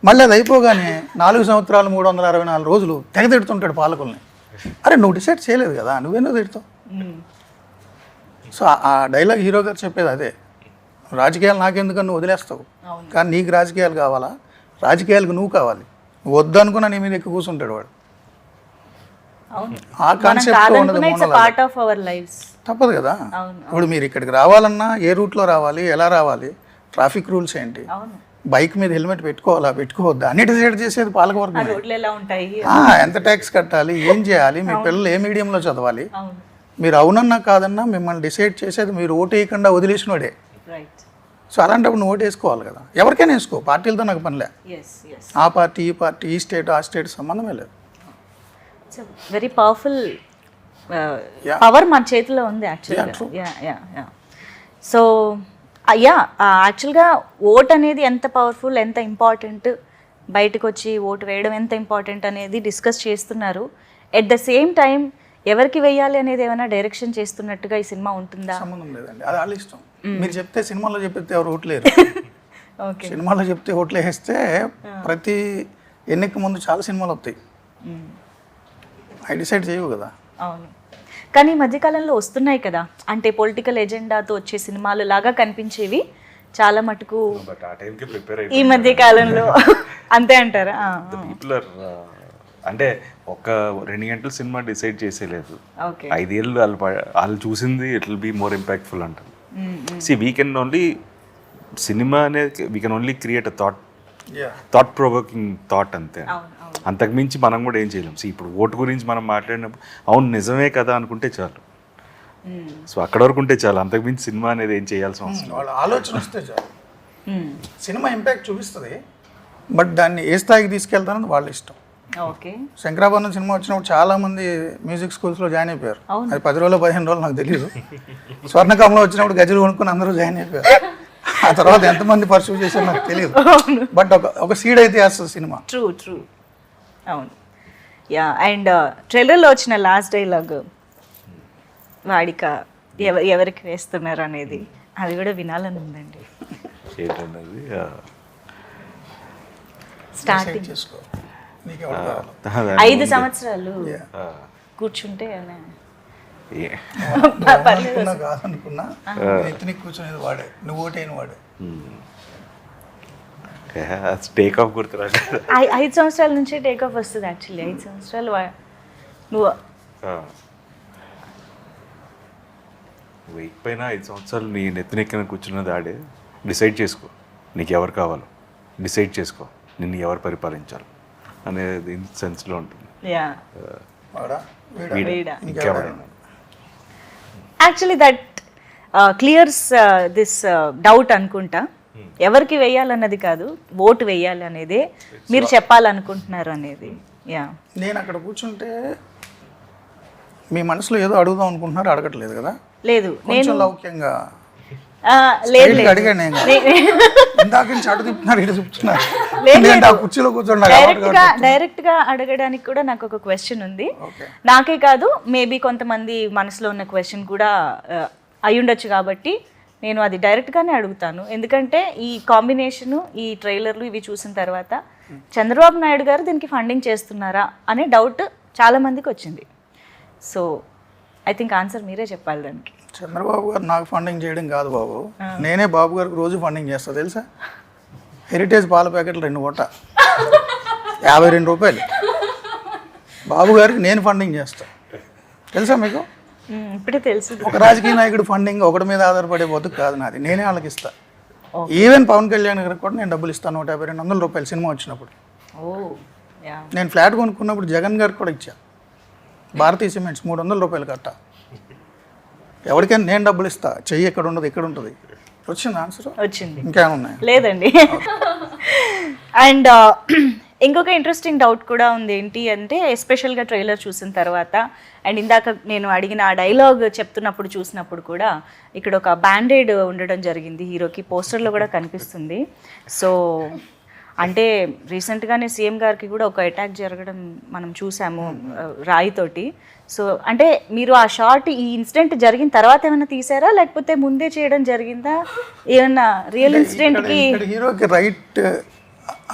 Speaker 3: మళ్ళీ అది అయిపోగానే 4 సంవత్సరాలు 364 రోజులు తెగ తిడుతుంటాడు పాలకుల్ని. అరే నువ్వు డిసైడ్ చేయలేదు కదా, నువ్వేందుకు తిడతావు? సో ఆ డైలాగ్ హీరో గారు చెప్పేది అదే, రాజకీయాలు నాకెందుకని నువ్వు వదిలేస్తావు, కానీ నీకు రాజకీయాలు కావాలా, రాజకీయాలకు నువ్వు కావాలి, నువ్వు వద్దు అనుకున్నా నీ మీద ఎక్కువ కూర్చుంటాడు వాడు. ఆ కాన్సెప్ట్ తప్పదు కదా. ఇప్పుడు మీరు ఇక్కడికి రావాలన్నా ఏ రూట్లో రావాలి, ఎలా రావాలి, ట్రాఫిక్ రూల్స్ ఏంటి, బైక్ మీద హెల్మెట్ పెట్టుకోవాలా పెట్టుకోవద్దా అన్ని డిసైడ్ చేసేది పాలకవర్గం. ఎంత ట్యాక్స్ కట్టాలి, ఏం చేయాలి, మీ పిల్లలు ఏ మీడియంలో చదవాలి, మీరు అవునన్నా కాదన్నా మిమ్మల్ని డిసైడ్ చేసేది మీరు ఓటు వేయకుండా వదిలేసినోడే.
Speaker 1: రైట్.
Speaker 3: సో అలాంటప్పుడు నువ్వు ఓటు వేసుకోవాలి కదా, ఎవరికైనా వేసుకో, పార్టీలతో నాకు పనిలే.
Speaker 1: Yes yes.
Speaker 3: ఆ పార్టీ ఈ పార్టీ, ఈ స్టేట్ ఆ స్టేట్ సంబంధమే లేదు.
Speaker 1: It's very powerful
Speaker 3: Yeah.
Speaker 1: Power మన చేతిలో ఉంది యాక్చువల్గా.
Speaker 3: true.
Speaker 1: యా. సో యాక్చువల్గా ఓట్ అనేది ఎంత పవర్ఫుల్, ఎంత ఇంపార్టెంట్, బయటకు వచ్చి ఓటు వేయడం ఎంత ఇంపార్టెంట్ అనేది డిస్కస్ చేస్తున్నారు. ఎట్ ద సేమ్ టైం ఎవరికి వేయాలి అనేది ఏమైనా డైరెక్షన్ చేస్తున్నట్టుగా ఈ సినిమా ఉంటుందా?
Speaker 3: సంబంధం లేదండి, అది వాళ్ళ ఇష్టం. మీరు చెప్తే సినిమాలో చెప్తే ఎవరు ఓట్లేరు.
Speaker 1: ఓకే.
Speaker 3: సినిమాలో చెప్తే ఓట్లు వేస్తే ప్రతి ఎన్నిక ముందు చాలా సినిమాలు వస్తాయి, అవి డిసైడ్ చేయవు కదా.
Speaker 1: అవును, కానీ ఈ మధ్యకాలంలో వస్తున్నాయి కదా, అంటే పొలిటికల్ ఎజెండాతో వచ్చే సినిమాలు లాగా కనిపించేవి చాలా మటుకు
Speaker 2: బట్ ఆ టైంకి ప్రిపేర్
Speaker 1: ఈ మధ్య కాలంలో. అంతే అంటారా?
Speaker 2: పీపుల్ ఆర్ అంటే ఒక 2 గంటల సినిమా డిసైడ్ చేసేలేదు,
Speaker 1: ఓకే.
Speaker 2: 5 ఏళ్ళు వాళ్ళు చూసింది it will be more impactful అంటారు. సి వీ కెన్ ఓన్లీ సినిమా అనేది we can only create a thought provoking thought అంతే.
Speaker 1: అవును అవును.
Speaker 2: అంతకుమించి మనం కూడా ఏం చేయలేం. సో ఇప్పుడు ఓటు గురించి మనం మాట్లాడినప్పుడు అవును నిజమే కదా అనుకుంటే చాలు, సో అక్కడ వరకు ఉంటే చాలు, అంతకుమించి సినిమా అనేది ఏం చేయాల్సిన అవసరం.
Speaker 3: వాళ్ళ ఆలోచన వస్తే చాలు. సినిమా ఇంపాక్ట్ చూపిస్తుంది, బట్ దాన్ని ఏ స్థాయికి తీసుకెళ్తారని వాళ్ళ ఇష్టం.
Speaker 1: ఓకే.
Speaker 3: శంకరాభరణం సినిమా వచ్చినప్పుడు చాలా మంది మ్యూజిక్ స్కూల్స్లో జాయిన్ అయిపోయారు.
Speaker 1: అవును.
Speaker 3: అది 10 రోజులు 15 రోజులు నాకు తెలియదు. స్వర్ణకమలం వచ్చినప్పుడు గజలు కొనుక్కొని అందరూ జాయిన్ అయిపోయారు. ఆ తర్వాత ఎంతమంది పర్సూ చేశారో నాకు తెలియదు, బట్ ఒక సీడ్ అయితే వేస్తుంది సినిమా.
Speaker 1: ట్రూ. అవును. యా. అండ్ ట్రైలర్లో వచ్చిన లాస్ట్ డైలాగ్ వాడిక ఎవరికి వేస్తున్నారు అనేది, అది కూడా వినాలని ఉందండి.
Speaker 2: ఏంటన్నది
Speaker 1: స్టార్టింగ్
Speaker 3: చేసుకో, నీకు ఎవరు కావాలి.
Speaker 1: 5 సంవత్సరాలు కూర్చుంటే
Speaker 3: అనుకున్నా కాదనుకున్నా ఎత్తుని కూర్చునేది వాడే, నువ్వు ఓటైన వాడే.
Speaker 2: Take off గుర్తురా.
Speaker 1: 5 సంవత్సరాల నుంచి టేక్ ఆఫ్ వస్తుంది యాక్చువల్లీ. 5 సంవత్సరాలు నువ్వు
Speaker 2: వెయిట్ పైన 5 సంవత్సరాలు నీ నెత్తినెక్కిన కూర్చున్నది ఆడే. డిసైడ్ చేసుకో నీకు ఎవరు కావాలో, డిసైడ్ చేసుకో నిన్ను ఎవరు పరిపాలించాలి అనేది సెన్స్లో ఉంటుంది.
Speaker 1: యా.
Speaker 3: వాడా
Speaker 1: వీడా.
Speaker 2: ఇంకెవరైనా
Speaker 1: actually that clears this doubt అనుకుంటా. ఎవరికి వేయాలన్నది కాదు, ఓటు వేయాలి అనేదే మీరు చెప్పాలనుకుంటున్నారు అనేది. యా.
Speaker 3: నేను అక్కడ కూర్చుంటే మీ మనసులో ఏదో అడుగుదాం అనుకుంటున్నారు, అడగట్లేదు కదా.
Speaker 1: లేదు,
Speaker 3: కొంచెం లౌక్యంగా
Speaker 1: లేదు
Speaker 3: అడిగాను నేను. ఇందాక నుంచి అటు తిప్పుతున్నారు, ఇటు తిప్పుతున్నారు.
Speaker 1: లేదు,
Speaker 3: ఎందుకంటే ఆ కుర్చీలో కూర్చోండి.
Speaker 1: డైరెక్ట్ గా అడగడానికి కూడా నాకు ఒక క్వశ్చన్ ఉంది. నాకే కాదు, మేబీ కొంతమంది మనసులో ఉన్న క్వశ్చన్ కూడా అయి ఉండొచ్చు, కాబట్టి నేను అది డైరెక్ట్గానే అడుగుతాను. ఎందుకంటే ఈ కాంబినేషను, ఈ ట్రైలర్లు ఇవి చూసిన తర్వాత చంద్రబాబు నాయుడు గారు దీనికి ఫండింగ్ చేస్తున్నారా అనే డౌట్ చాలా మందికి వచ్చింది. సో ఐ థింక్ ఆన్సర్ మీరే చెప్పాలి దానికి.
Speaker 3: చంద్రబాబు గారు నాకు ఫండింగ్ చేయడం కాదు బాబు, నేనే బాబు గారికి రోజు ఫండింగ్ చేస్తా తెలుసా. హెరిటేజ్ పాల ప్యాకెట్లు 2 పూట 52 రూపాయలు బాబు గారికి నేను ఫండింగ్ చేస్తా, తెలుసా మీకు?
Speaker 1: ఇప్పుడే తెలుసు.
Speaker 3: ఒక రాజకీయ నాయకుడు ఫండింగ్ ఒకటి మీద ఆధారపడే బతుకు కాదు నాది, నేనే వాళ్ళకి ఇస్తా. ఈవెన్ పవన్ కళ్యాణ్ గారికి కూడా నేను డబ్బులు ఇస్తాను, 150-200 రూపాయలు సినిమా వచ్చినప్పుడు. నేను ఫ్లాట్ కొనుక్కున్నప్పుడు జగన్ గారికి కూడా ఇచ్చా. భారతీయ సిమెంట్స్ 300 రూపాయలు కట్ట. ఎవరికైనా నేను డబ్బులు ఇస్తా, చెయ్యి ఎక్కడ ఉండదు ఇక్కడ ఉంటుంది. వచ్చింది ఆన్సర్?
Speaker 1: వచ్చింది.
Speaker 3: ఇంకేమున్నాయి?
Speaker 1: లేదండి. అండ్ ఇంకొక ఇంట్రెస్టింగ్ డౌట్ కూడా ఉంది. ఏంటి అంటే ఎస్పెషల్గా ట్రైలర్ చూసిన తర్వాత అండ్ ఇందాక నేను అడిగిన ఆ డైలాగ్ చెప్తున్నప్పుడు చూసినప్పుడు కూడా ఇక్కడ ఒక బ్యాండేడ్ ఉండడం జరిగింది హీరోకి, పోస్టర్లో కూడా కనిపిస్తుంది. సో అంటే రీసెంట్గానే సీఎం గారికి కూడా ఒక అటాక్ జరగడం మనం చూసాము రాయితోటి. సో అంటే మీరు ఆ షార్ట్ ఈ ఇన్సిడెంట్ జరిగిన తర్వాత ఏమైనా తీసారా, లేకపోతే ముందే చేయడం జరిగిందా? ఏమన్నా రియల్ ఇన్సిడెంట్కి
Speaker 3: హీరోకి రైట్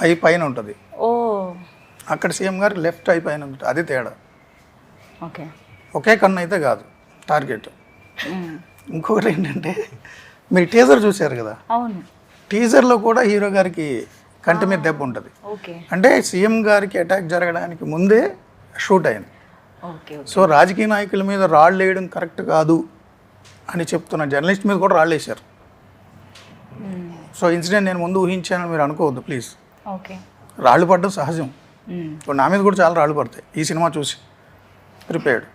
Speaker 3: ఐ పైన ఉంటుంది,
Speaker 1: ఓ
Speaker 3: అక్కడ సీఎం గారికి లెఫ్ట్ ఐ పైన ఉంటుంది, అది తేడా.
Speaker 1: ఓకే.
Speaker 3: ఒకే కన్ను అయితే కాదు టార్గెట్. ఇంకొకటి ఏంటంటే మీరు టీజర్ చూశారు కదా,
Speaker 1: అవును,
Speaker 3: టీజర్లో కూడా హీరో గారికి కంటి మీద దెబ్బ ఉంటుంది.
Speaker 1: ఓకే
Speaker 3: అంటే సీఎం గారికి అటాక్ జరగడానికి ముందే షూట్ అయింది.
Speaker 1: ఓకే.
Speaker 3: సో రాజకీయ నాయకుల మీద రాళ్ళు వేయడం కరెక్ట్ కాదు అని చెప్తున్న జర్నలిస్ట్ మీద కూడా రాళ్ళు వేశారు. సో ఇన్సిడెంట్ నేను ముందు ఊహించానని మీరు అనుకోవద్దు ప్లీజ్.
Speaker 1: ఓకే.
Speaker 3: రాళ్ళు పడడం సహజం, ఇప్పుడు నా మీద కూడా చాలా రాళ్ళు పడతాయి ఈ సినిమా చూసి. ప్రిపేర్డ్.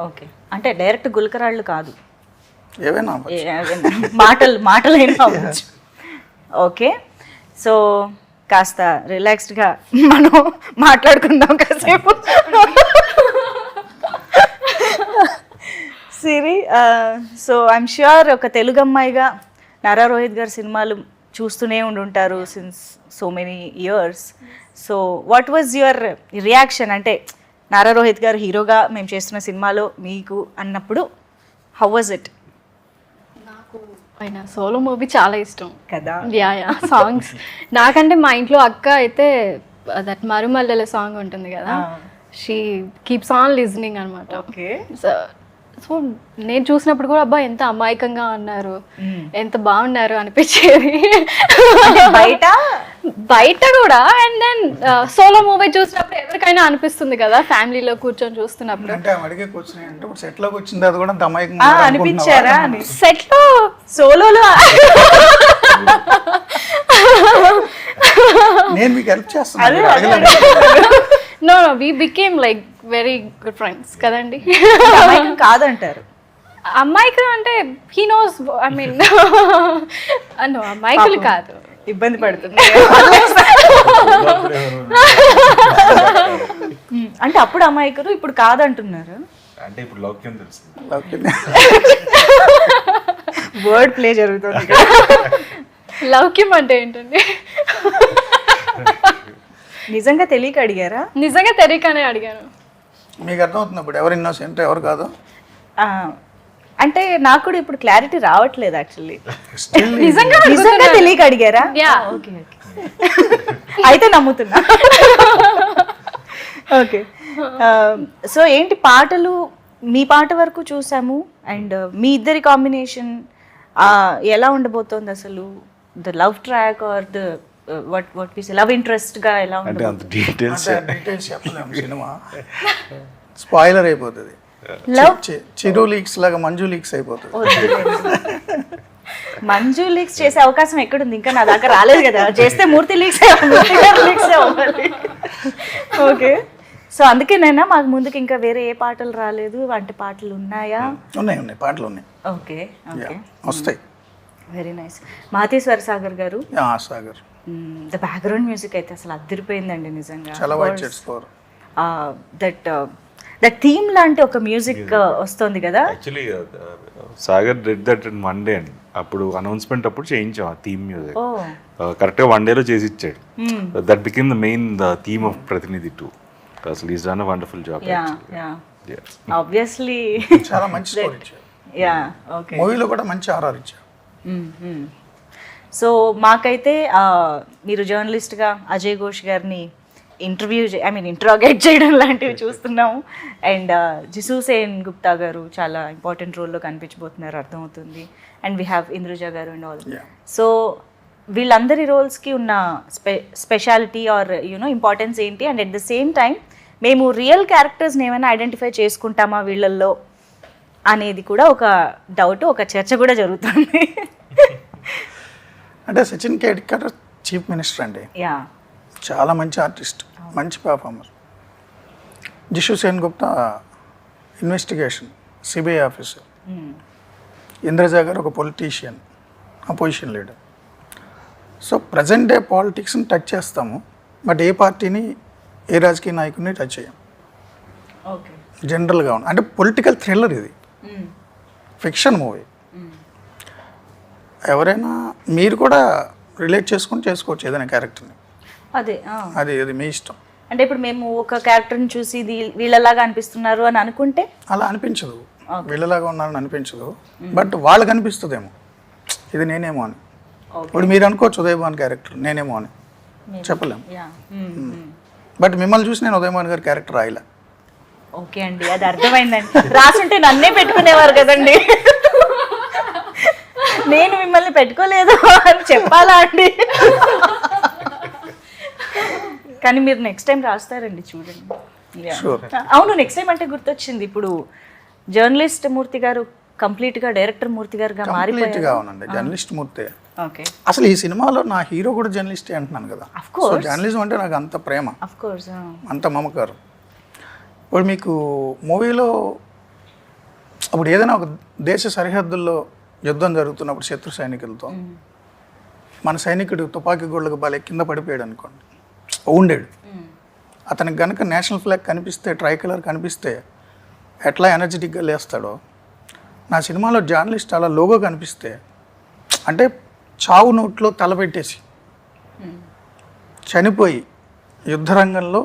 Speaker 1: ఓకే, అంటే డైరెక్ట్ గులకరాళ్ళు కాదు.
Speaker 3: ఏవైనా
Speaker 1: మాటలైనా అవ్వచ్చు. ఓకే, సో కాస్త రిలాక్స్డ్గా మనం మాట్లాడుకుందాం కాసేపు. సిరి, సో ఐఎమ్ ష్యూర్ ఒక తెలుగు అమ్మాయిగా నారా రోహిత్ గారి సినిమాలు చూస్తూనే ఉండుంటారు since so many years. So what was your reaction? అంటే నారా రోహిత్ గారు హీరోగా మేము చేస్తున్న సినిమాలో మీకు అన్నప్పుడు హౌ వాజ్ ఇట్?
Speaker 4: ఆయన సోలో మూవీ చాలా ఇష్టం
Speaker 1: కదా.
Speaker 4: యా సాంగ్స్ నాకంటే మా ఇంట్లో అక్క అయితే దట్ మరుమల్లెల సాంగ్ ఉంటుంది కదా, షీ కీప్స్ ఆన్ లిజనింగ్ అనమాట.
Speaker 1: ఓకే,
Speaker 4: సో నేను చూసినప్పుడు కూడా అబ్బా ఎంత అమాయకంగా ఉన్నారు, ఎంత బాగున్నారు అనిపించేది బయట కూడా. అండ్ దెన్ సోలో మూవీ చూసినప్పుడు ఎవరికైనా అనిపిస్తుంది కదా, ఫ్యామిలీలో కూర్చొని చూస్తున్నప్పుడు.
Speaker 3: అంటే అడిగే క్వశ్చన్ ఏంటంటే ఇప్పుడు సెట్లోకి వచ్చిన తర్వాత కూడా అమాయకంగా
Speaker 1: అనిపించారా అని.
Speaker 4: సెట్ లో
Speaker 1: సోలోలో
Speaker 3: నేను మీకు హెల్ప్ చేస్తాను.
Speaker 4: No we became like very good friends కదండి.
Speaker 1: కాదంటారు
Speaker 4: అమ్మాయికులు అంటే he knows, I mean no అమ్మాయికులు కాదు,
Speaker 1: ఇబ్బంది పడుతుంది అంటే అప్పుడు అమ్మాయికరు ఇప్పుడు కాదంటున్నారు.
Speaker 2: అంటే ఇప్పుడు లౌక్యం తెలుసు.
Speaker 1: వర్డ్ ప్లే జరుగుతుంది.
Speaker 4: లౌక్యం అంటే ఏంటండి?
Speaker 1: నిజంగా తెలియక అడిగారా?
Speaker 4: నిజంగా తెలియకనే అడిగాను.
Speaker 3: మీకు అర్థమవుతుంది ఇప్పుడు ఎవరు ఇన్నోసెంట్ ఎవరు కాదు?
Speaker 1: అంటే నాకు కూడా ఇప్పుడు క్లారిటీ రావట్లేదు యాక్చువల్లీ.
Speaker 4: నిజంగా
Speaker 1: తెలియక అడిగారా? ఓకే ఓకే, అయితే నమ్ముతున్నా. ఓకే, సో ఏంటి పాటలు, మీ పాట వరకు చూసాము అండ్ మీ ఇద్దరి కాంబినేషన్ ఎలా ఉండబోతోంది అసలు? The love track or the what we say love interest గా ఎలా
Speaker 2: అంటే
Speaker 1: ఉండదు?
Speaker 2: అంత డీటెయిల్స్
Speaker 3: డీటెయిల్స్ చెప్పలేము, సినిమా స్పాయిలర్ అయిపోతుంది.
Speaker 1: లవ్
Speaker 3: చిరు లీక్స్ లాగా మంజు లీక్స్ అయిపోతుంది.
Speaker 1: మంజు లీక్స్ చేసే అవకాశం ఎక్కడుంది? ఇంకా నా దాకా రాలేదు కదా. చేస్తే మూర్తి లీక్స్ అవ్వాలి. ఓకే, సో అందుకేనైనా మాకు ముందుకు ఇంకా వేరే ఏ పాటలు రాలేదు? వంటి పాటలు ఉన్నాయా?
Speaker 3: ఉన్నాయి పాటలు ఉన్నాయి.
Speaker 1: ఓకే ఓకే,
Speaker 3: వస్తాయి.
Speaker 1: Very nice. మాతేశ్వర సాగర్ గారు,
Speaker 3: సాగర్
Speaker 1: ద బ్యాక్గ్రౌండ్ మ్యూజిక్ అయితే అసలు అదిరిపోయిందండి నిజంగా.
Speaker 3: చాలా white shirts four
Speaker 1: that theme లాంటి ఒక మ్యూజిక్ వస్తుంది కదా.
Speaker 2: Actually Sagar did that in one day అండి. అప్పుడు అనౌన్స్మెంట్ అప్పుడు చేయించాం ఆ థీమ్ మ్యూజిక్. కరెక్ట్గా వన్ డేలో చేసి ఇచ్చాడు. That became the main theme of Prathinidhi 2. అసలు is done a wonderful job.
Speaker 1: Obviously
Speaker 3: చాలా మంచి స్కోర్ ఇచ్చారు.
Speaker 1: యా ఓకే,
Speaker 3: మూవీలో కూడా మంచి ఆర్ఆర్ ఇచ్చారు.
Speaker 1: సో మాకైతే మీరు జర్నలిస్ట్గా అజయ్ ఘోష్ గారిని ఇంట్రాగేట్ చేయడం లాంటివి చూస్తున్నాము. అండ్ జిసు సేన్ గుప్తా గారు చాలా ఇంపార్టెంట్ రోల్లో కనిపించబోతున్నారు అర్థమవుతుంది. అండ్ వీ హ్యావ్ ఇంద్రుజ గారు అండ్ ఆల్. సో వీళ్ళందరి రోల్స్కి ఉన్న స్పెషాలిటీ ఆర్ యూనో ఇంపార్టెన్స్ ఏంటి? And at the same time మేము రియల్ క్యారెక్టర్స్ని ఏమైనా ఐడెంటిఫై చేసుకుంటామా వీళ్ళల్లో అనేది కూడా ఒక డౌట్, ఒక చర్చ కూడా జరుగుతుంది.
Speaker 3: అంటే సచిన్ కేడ్కర్ చీఫ్ మినిస్టర్ అండి,
Speaker 1: యా
Speaker 3: చాలా మంచి ఆర్టిస్ట్, మంచి performer. Jisshu Sengupta investigation CBI officer. Indraja గారు ఒక politician, opposition leader. So present day పాలిటిక్స్ని టచ్ చేస్తాము, బట్ ఏ పార్టీని ఏ రాజకీయ నాయకుడిని టచ్ చేయం.
Speaker 1: ఓకే,
Speaker 3: జనరల్గా ఉంది. అంటే పొలిటికల్ థ్రిల్లర్ ఇది, ఫిక్షన్ మూవీ. ఎవరైనా మీరు కూడా రిలేట్ చేసుకోవచ్చు ఏదైనా క్యారెక్టర్ని.
Speaker 1: అదే
Speaker 3: అది మీ ఇష్టం.
Speaker 1: అంటే ఇప్పుడు మేము ఒక క్యారెక్టర్ని చూసి ఇది వీళ్ళలాగా అనిపిస్తున్నారు అని అనుకుంటే
Speaker 3: అలా అనిపించదు, వీళ్ళలాగా ఉన్నారని అనిపించదు, బట్ వాళ్ళకి అనిపిస్తుందేమో ఇది నేనేమో అని. ఇప్పుడు మీరు అనుకోవచ్చు ఉదయభాన్ క్యారెక్టర్ నేనేమో అని, చెప్పలేము. బట్ మిమ్మల్ని చూసి నేను ఉదయభాన్ గారి క్యారెక్టర్ రాయలే.
Speaker 1: ఓకే అండి, అది అర్థమైందండి. రాసుంటే నన్నే పెట్టుకునేవారు కదండి, నేను మిమ్మల్ని పెట్టుకోలేదు అని చెప్పాలా అండి? కానీ మీరు నెక్స్ట్ టైం రాస్తారండి, చూడండి. అవును, నెక్స్ట్ టైం అంటే గుర్తొచ్చింది, ఇప్పుడు జర్నలిస్ట్ మూర్తి గారు కంప్లీట్గా డైరెక్టర్ మూర్తి గారుగా మారిపోయారు.
Speaker 3: అవునండి, జర్నలిస్ట్ మూర్తి.
Speaker 1: ఓకే,
Speaker 3: అసలు ఈ సినిమాలో నా హీరో కూడా జర్నలిస్టే అంటున్నాను కదా. సో జర్నలిజం అంటే నాకు అంత ప్రేమ, అంత మమకారం. ఇప్పుడు మీకు మూవీలో అప్పుడు ఏదైనా ఒక దేశ సరిహద్దుల్లో యుద్ధం జరుగుతున్నప్పుడు శత్రు సైనికులతో మన సైనికుడు తుపాకీ గోళ్ళకు బాలే కింద పడిపోయాడు అనుకోండి, ఉండేడు. అతనికి కనుక నేషనల్ ఫ్లాగ్ కనిపిస్తే, ట్రై కలర్ కనిపిస్తే ఎట్లా ఎనర్జెటిక్గా లేస్తాడో, నా సినిమాలో జర్నలిస్ట్ అలా లోగో కనిపిస్తే, అంటే చావు నోట్లో తలపెట్టేసి చనిపోయి యుద్ధరంగంలో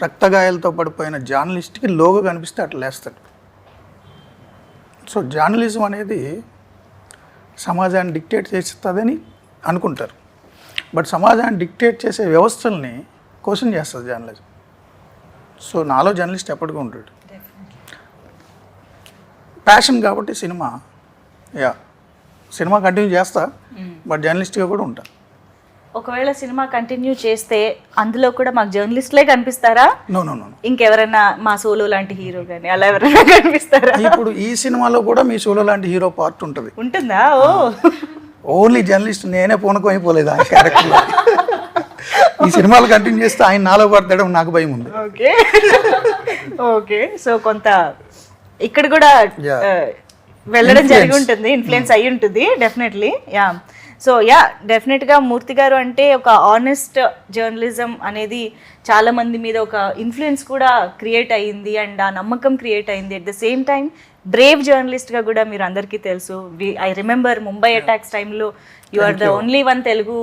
Speaker 3: రక్తగాయాలతో పడిపోయిన జర్నలిస్ట్కి లోగో కనిపిస్తే అట్లా లేస్తాడు. సో జర్నలిజం అనేది సమాజాన్ని డిక్టేట్ చేస్తుందని అనుకుంటారు, బట్ సమాజాన్ని డిక్టేట్ చేసే వ్యవస్థల్ని క్వశ్చన్ చేస్తుంది జర్నలిజం. సో నాలో జర్నలిస్ట్ ఎప్పటికీ ఉంటాడు. ప్యాషన్ కాబట్టి సినిమా కంటిన్యూ చేస్తా, బట్ జర్నలిస్ట్గా కూడా ఉంటా.
Speaker 1: ఒకవేళ సినిమా కంటిన్యూ చేస్తే అందులో కూడా మాకు జర్నలిస్ట్లే కనిపిస్తారా?
Speaker 3: నో,
Speaker 1: ఇంకెవరైనా మా సోలో లాంటి హీరో కానీ అలా ఎవరైనా కనిపిస్తారా?
Speaker 3: ఇప్పుడు ఈ సినిమాలో కూడా మీ సోలో లాంటి హీరో పార్ట్ ఉంటుంది.
Speaker 1: ఉంటుందా? ఓ,
Speaker 3: ఓన్లీ జర్నలిస్ట్ నేనే పూనకం అయిపోలేదు ఆ క్యారెక్టర్లో. ఈ సినిమాలు కంటిన్యూ చేస్తే ఆయన నాలో పడతాడో నాకు భయం ఉంది.
Speaker 1: Okay okay. సో కొంత ఇక్కడ కూడా వెళ్ళడం జరిగి ఉంటుంది, ఇన్ఫ్లుయెన్స్ అయ్యి ఉంటుంది డెఫినెట్లీ. యా. సో యా, డెఫినెట్గా మూర్తి గారు అంటే ఒక ఆనెస్ట్ జర్నలిజం అనేది చాలా మంది మీద ఒక ఇన్ఫ్లుయెన్స్ కూడా క్రియేట్ అయ్యింది అండ్ ఆ నమ్మకం క్రియేట్ అయింది. At the same time brave జర్నలిస్ట్గా కూడా మీరు అందరికీ తెలుసు. ఐ రిమెంబర్ ముంబై అటాక్స్ టైంలో you are the only one Telugu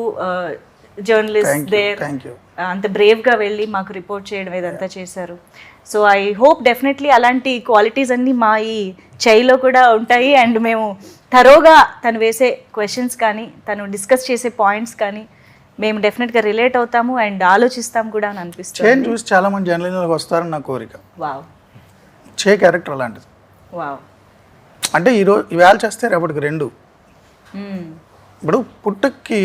Speaker 1: journalist there. అంత బ్రేవ్గా వెళ్ళి మాకు రిపోర్ట్ చేయడం ఇదంతా చేశారు. సో ఐ హోప్ డెఫినెట్లీ అలాంటి క్వాలిటీస్ అన్నీ మా ఈ చైలో కూడా ఉంటాయి అండ్ మేము థరోగా తను వేసే క్వశ్చన్స్ కానీ తను డిస్కస్ చేసే పాయింట్స్ కానీ మేము డెఫినెట్గా రిలేట్ అవుతాము అండ్ ఆలోచిస్తాం కూడా అని అనిపిస్తుంది.
Speaker 3: చేంజ్ చూసి చాలా మంది జర్నలిస్టులకు వస్తారని నా కోరిక.
Speaker 1: వావ్.
Speaker 3: చే క్యారెక్టర్ అలాంటిది.
Speaker 1: వావ్.
Speaker 3: అంటే ఇవాళ చేస్తే రేపటికి రెండు. ఇప్పుడు పుట్టుకి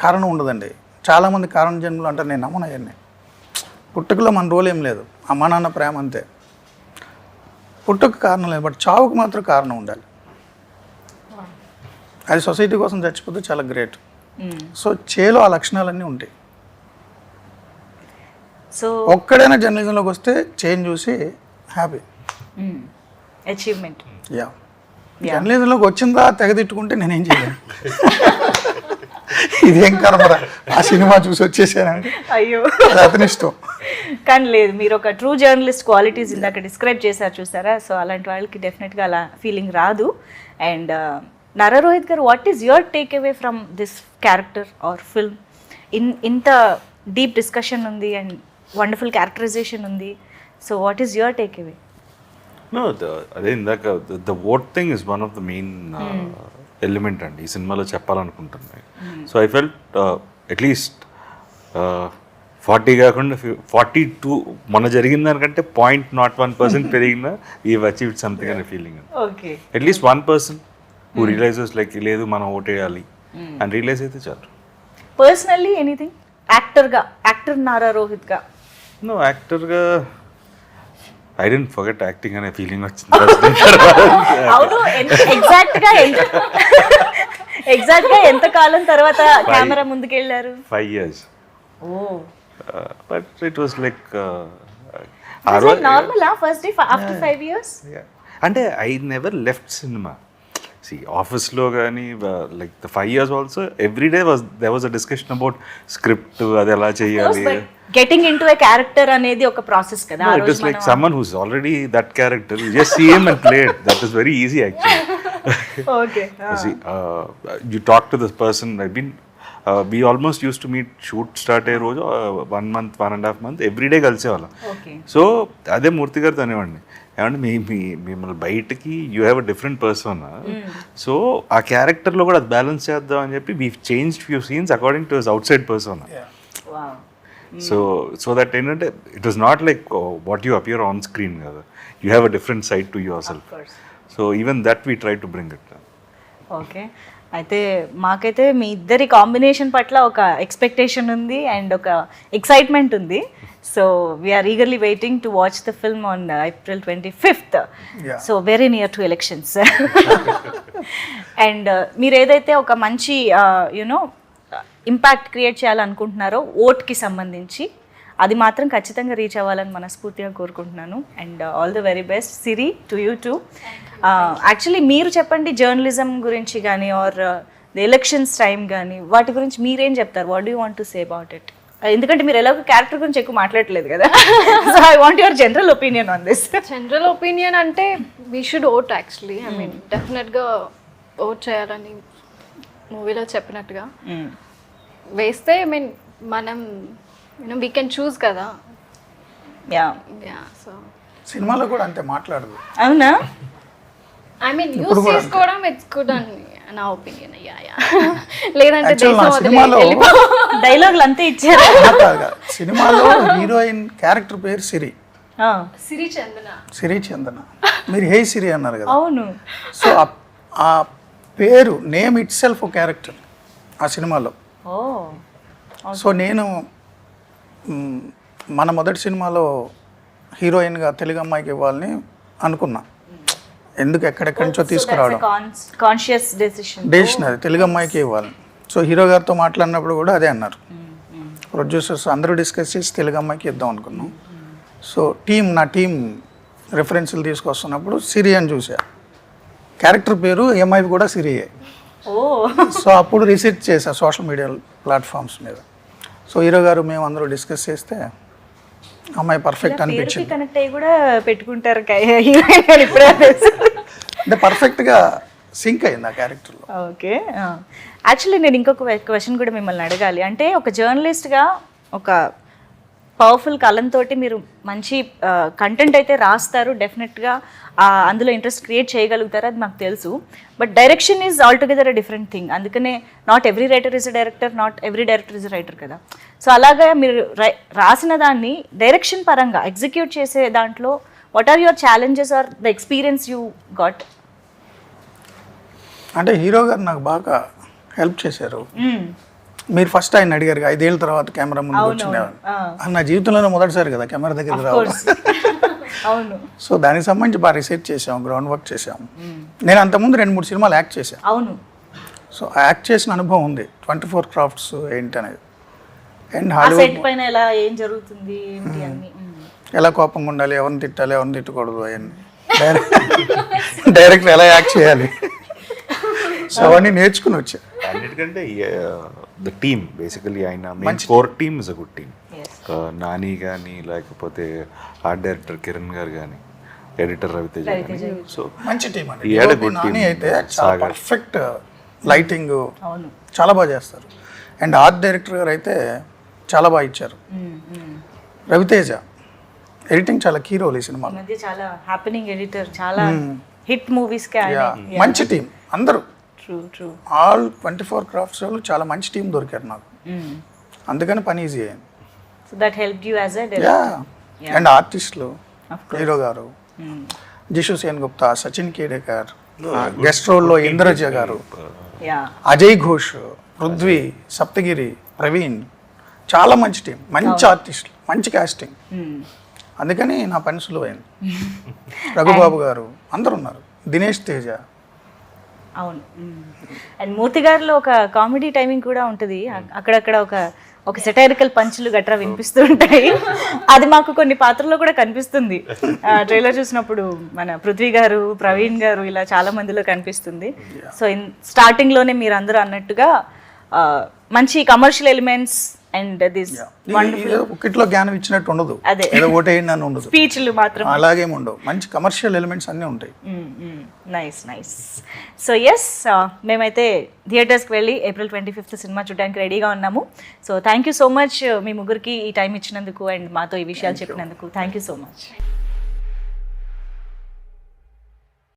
Speaker 3: కారణం ఉండదండి. చాలామంది కారణ జన్మలు అంటారు, నేను నమ్మను అవన్నీ. పుట్టుకలో మన రోల్ ఏం లేదు, అమ్మా నాన్న ప్రేమ అంతే. పుట్టుకు కారణం లేదు, బట్ చావుకు మాత్రం కారణం ఉండాలి. అది సొసైటీ కోసం చచ్చిపోతే చాలా గ్రేట్. సో చేలో ఆ లక్షణాలన్నీ ఉంటాయి.
Speaker 1: సో
Speaker 3: ఒక్కడైనా జర్నలిజంలోకి వస్తే చేంజ్ చూసి హ్యాపీ.
Speaker 1: అచీవ్మెంట్.
Speaker 3: యా. జర్నలిజంలోకి వచ్చిందా తెగదిట్టుకుంటే నేనేం చేయలేను. ఇదేం కర్మరా, ఆ సినిమా చూసి వచ్చేసానండి,
Speaker 1: అయ్యో
Speaker 3: అతని ఇష్టం.
Speaker 1: కానీ లేదు, మీరు ఒక ట్రూ జర్నలిస్ట్ క్వాలిటీస్ ఇందాక డిస్క్రైబ్ చేశారు చూసారా. సో అలాంటి వాళ్ళకి డెఫినెట్గా అలా ఫీలింగ్ రాదు. అండ్ నారా రోహిత్ గారు, what is your take away from this character or film? ఇంత డీప్ డిస్కషన్ ఉంది అండ్ వండర్ఫుల్ క్యారెక్టరైజేషన్ ఉంది. So what is your take away?
Speaker 2: No, అదే ఇందాక the vote thing is one of the main element అండి ఈ సినిమాలో చెప్పాలనుకుంటున్నాయి. So I felt at least 40 కాకుండా 42 మొన్న జరిగిన దానికంటే 0.01% పెరిగినా వీవ్ అచీవ్డ్ సంథింగ్ అనే feeling.
Speaker 1: Okay.
Speaker 2: At least 1% who realizes like లేదు మనం ఓటేయాలి అని రియలైజ్ అయితే చాలు.
Speaker 1: పర్సనల్లీ ఎనీథింగ్ యాక్టర్ నారా రోహిత్గా?
Speaker 2: నో, యాక్టర్గా ఐ డెంట్ ఫర్గెట్ యాక్టింగ్ అనే ఫీలింగ్ వచ్చింది.
Speaker 1: అవును, ఎగ్జాక్ట్గా ఎంత కాలం తర్వాత కెమెరా ముందుకు వెళ్ళారు?
Speaker 2: 5 years.
Speaker 1: Oh,
Speaker 2: but it was like
Speaker 1: normal first day after 5 years.
Speaker 2: అంటే ఐ నెవర్ లెఫ్ట్ సినిమా. సి ఆఫీస్లో కానీ like the 5 years also every day there was a discussion about script, అది ఎలా చేయాలి.
Speaker 1: గెటింగ్ ఇంటూ ఎ క్యారెక్టర్ అనేది ఒక ప్రాసెస్ కదా.
Speaker 2: No, it is like someone who's already that character. You just see him and play it. That is very easy actually.
Speaker 1: Okay.
Speaker 2: See, you talk to this person. We almost used to meet, shoot start అయ్యే రోజు 1 month, 1.5 months every day కలిసేవాళ్ళం. So అదే మూర్తి గారితో అనేవాడిని, ఏమంటే మిమ్మల్ని బయటకి you have a different person, so ఆ క్యారెక్టర్లో కూడా అది బ్యాలెన్స్ చేద్దాం అని చెప్పి we changed few scenes according to his outside person. So that ఏంటంటే it was not like what you appear on screen కదా, you have a different side to yourself. So even that we try to bring it.
Speaker 1: Okay. అయితే మాకైతే మీ ఇద్దరి combination పట్ల ఒక expectation ఉంది and ఒక excitement ఉంది. So we're eagerly waiting to watch the film on April 25th. So very near to elections. And మీరు ఏదైతే ఒక మంచి యునో ఇంపాక్ట్ క్రియేట్ చేయాలనుకుంటున్నారో ఓట్కి సంబంధించి, అది మాత్రం ఖచ్చితంగా రీచ్ అవ్వాలని మనస్ఫూర్తిగా కోరుకుంటున్నాను. And all the very best Siri to you two. Actually మీరు చెప్పండి జర్నలిజం గురించి కానీ ఆర్ ది ఎలక్షన్స్ టైం కానీ వాటి గురించి మీరేం చెప్తారు? What do you want to say about it? ఎందుకంటే మీరు ఎలాగో క్యారెక్టర్ గురించి ఎక్కువ మాట్లాడలేదు కదా, so I want your general opinion on this.
Speaker 4: General opinion అంటే we should vote actually. I mean డెఫినెట్గా ఓట్ చేయాలని మూవీలో చెప్పినట్టుగా వేస్తే ఐ మీన్ మనం వీ కెన్ చూస్ కదా.
Speaker 1: యా
Speaker 4: సో
Speaker 3: సినిమాలో కూడా అంతే మాట్లాడదు.
Speaker 1: అవునా?
Speaker 4: ఐ మీన్ యూస్ చేసుకోవడం ఇట్స్ గుడ్ అని నా ఒపీనియన్. యా లేదంటే
Speaker 3: Actually, నా
Speaker 4: దేశం వదిలి
Speaker 3: సినిమాలో
Speaker 1: డైలాగులు అంతే ఇచ్చారు.
Speaker 3: సినిమాలో హీరోయిన్ క్యారెక్టర్ పేరు సిరి,
Speaker 4: సిరి చందన.
Speaker 3: సిరి చందన. మీరు హే సిరి అన్నారు కదా.
Speaker 1: అవును.
Speaker 3: సో ఆ పేరు నేమ్ ఇట్ సెల్ఫ్ క్యారెక్టర్ ఆ సినిమాలో.
Speaker 1: ఓ
Speaker 3: సో నేను మన మొదటి సినిమాలో హీరోయిన్గా తెలుగు అమ్మాయికి ఇవ్వాలని అనుకున్నా. ఎందుకు ఎక్కడెక్కడి నుంచో తీసుకురావడం,
Speaker 1: కాన్షియస్ డెసిషన్
Speaker 3: అది తెలుగు అమ్మాయికి ఇవ్వాలని. సో హీరో గారితో మాట్లాడినప్పుడు కూడా అదే అన్నారు. ప్రొడ్యూసర్స్ అందరూ డిస్కస్ చేసి తెలుగు అమ్మాయికి ఇద్దాం అనుకున్నాం. సో నా టీం రెఫరెన్స్లు తీసుకొస్తున్నప్పుడు సిరి అని చూసా. క్యారెక్టర్ పేరు ఎంఐవి కూడా సిరియే.
Speaker 1: ఓ
Speaker 3: సో అప్పుడు రీసెర్చ్ చేశా సోషల్ మీడియా ప్లాట్ఫామ్స్ మీద. సో హీరో గారు మేము అందరూ డిస్కస్ చేస్తే అమ్మాయి పర్ఫెక్ట్ అనిపించింది.
Speaker 1: కనెక్ట్ అయ్యి కూడా పెట్టుకుంటారు హీరోయిన్ ఇప్పుడే.
Speaker 3: అంటే పర్ఫెక్ట్గా సింక్ అయింది ఆ క్యారెక్టర్లో.
Speaker 1: ఓకే. యాక్చువల్లీ నేను ఇంకొక క్వశ్చన్ కూడా మిమ్మల్ని అడగాలి. అంటే ఒక జర్నలిస్ట్గా ఒక పవర్ఫుల్ కలంతో మీరు మంచి కంటెంట్ అయితే రాస్తారు, డెఫినెట్గా అందులో ఇంట్రెస్ట్ క్రియేట్ చేయగలుగుతారు, అది మాకు తెలుసు. But direction is altogether a different thing. అందుకనే not every writer is a director, not every director is a writer కదా. సో అలాగా మీరు రాసిన దాన్ని డైరెక్షన్ పరంగా ఎగ్జిక్యూట్ చేసే దాంట్లో what are your challenges are the experience you got?
Speaker 3: అంటే హీరో గారు నాకు బాగా హెల్ప్ చేశారు. మీరు ఫస్ట్ ఆయన అడిగారు 5 ఏళ్ళ తర్వాత కెమెరా ముందు కూర్చునేవారు. నా జీవితంలోనే మొదటిసారి కదా కెమెరా దగ్గరికి రావడం.
Speaker 1: అవును.
Speaker 3: సో దానికి సంబంధించి బాగా రీసెర్చ్ చేసాం, గ్రౌండ్ వర్క్ చేసాం. నేను అంతకుముందు 2-3 సినిమాలు యాక్ట్ చేశాను.
Speaker 1: అవును.
Speaker 3: సో యాక్ట్ చేసిన అనుభవం ఉంది, 24 క్రాఫ్ట్స్ ఏంటి అనేది. అండ్
Speaker 1: ఆ సెట్ పైన ఎలా ఏం జరుగుతుంది ఏంటి అన్ని,
Speaker 3: ఎలా కోపంగా ఉండాలి, ఎవరిని తిట్టాలి, ఎవరిని తిట్టకూడదు, అవన్నీ డైరెక్ట్ ఎలా యాక్ట్ చేయాలి, సో అవన్నీ నేర్చుకుని వచ్చా.
Speaker 2: అన్నిటికంటే ద టీమ్ బేసికలీ ఆయన main core team is a good team. Nani కానీ లేకపోతే ఆర్ట్ డైరెక్టర్ కిరణ్ గారు కానీ ఎడిటర్ రవితేజ కానీ. సో
Speaker 3: మంచి టీం అండి. నాని అయితే చాలా పర్ఫెక్ట్ లైటింగ్ చాలా బాగా చేస్తారు. అండ్ ఆర్ట్ డైరెక్టర్ గారు అయితే చాలా బాగా ఇచ్చారు. రవితేజ ఎడిటింగ్ చాలా కీ రోల్ ఈ సినిమాలో.
Speaker 1: మధ్య చాలా హ్యాపెనింగ్ ఎడిటర్, చాలా హిట్ మూవీస్ కి
Speaker 3: మంచి టీం అందరూ.
Speaker 1: ట్రూ.
Speaker 3: ఆల్ 24 క్రాఫ్ట్స్ వాళ్ళు చాలా మంచి టీం దొరికారు నాకు, అందుకని పని ఈజీ అయింది.
Speaker 1: So that helped you as a director.
Speaker 3: And ఆర్టిస్టులు హీరో గారు, జిషు సేన్ గుప్తా, సచిన్ కేడేకర్, గెస్ట్ రోల్లో ఇంద్రజ గారు, అజయ్ ఘోష్, పృథ్వీ, సప్తగిరి, ప్రవీణ్, చాలా మంచి టీం, మంచి ఆర్టిస్టులు, మంచి కాస్టింగ్. అందుకని నా పని సులువైంది. రఘుబాబు గారు అందరు ఉన్నారు, దినేష్ తేజ.
Speaker 1: అవును. అండ్ మూర్తి గారిలో ఒక కామెడీ టైమింగ్ కూడా ఉంటుంది, అక్కడక్కడ ఒక సెటైరికల్ పంచులు గట్రా వినిపిస్తూ ఉంటాయి. అది మాకు కొన్ని పాత్రల్లో కూడా కనిపిస్తుంది. ట్రైలర్ చూసినప్పుడు మన పృథ్వీ గారు, ప్రవీణ్ గారు ఇలా చాలా మందిలో కనిపిస్తుంది. సో స్టార్టింగ్లోనే మీరు అందరూ అన్నట్టుగా మంచి కమర్షియల్ ఎలిమెంట్స్ అండ్ దిస్
Speaker 3: ఒకటిలో జ్ఞానం ఇచ్చినట్టు ఉండదు,
Speaker 1: అదే
Speaker 3: ఏదో ఓటేయండి అని ఉండదు,
Speaker 1: స్పీచ్లు మాత్రం
Speaker 3: అలాగేమి ఉండవు, మంచి కమర్షియల్ ఎలిమెంట్స్ అన్నీ ఉంటాయి.
Speaker 1: నైస్. సో ఎస్, మేమైతే థియేటర్స్కి వెళ్ళి April 25th సినిమా చూడడానికి రెడీగా ఉన్నాము. So thank you so much మీ ముగ్గురికి ఈ టైం ఇచ్చినందుకు అండ్ మాతో ఈ విషయాలు చెప్పినందుకు. Thank you so much.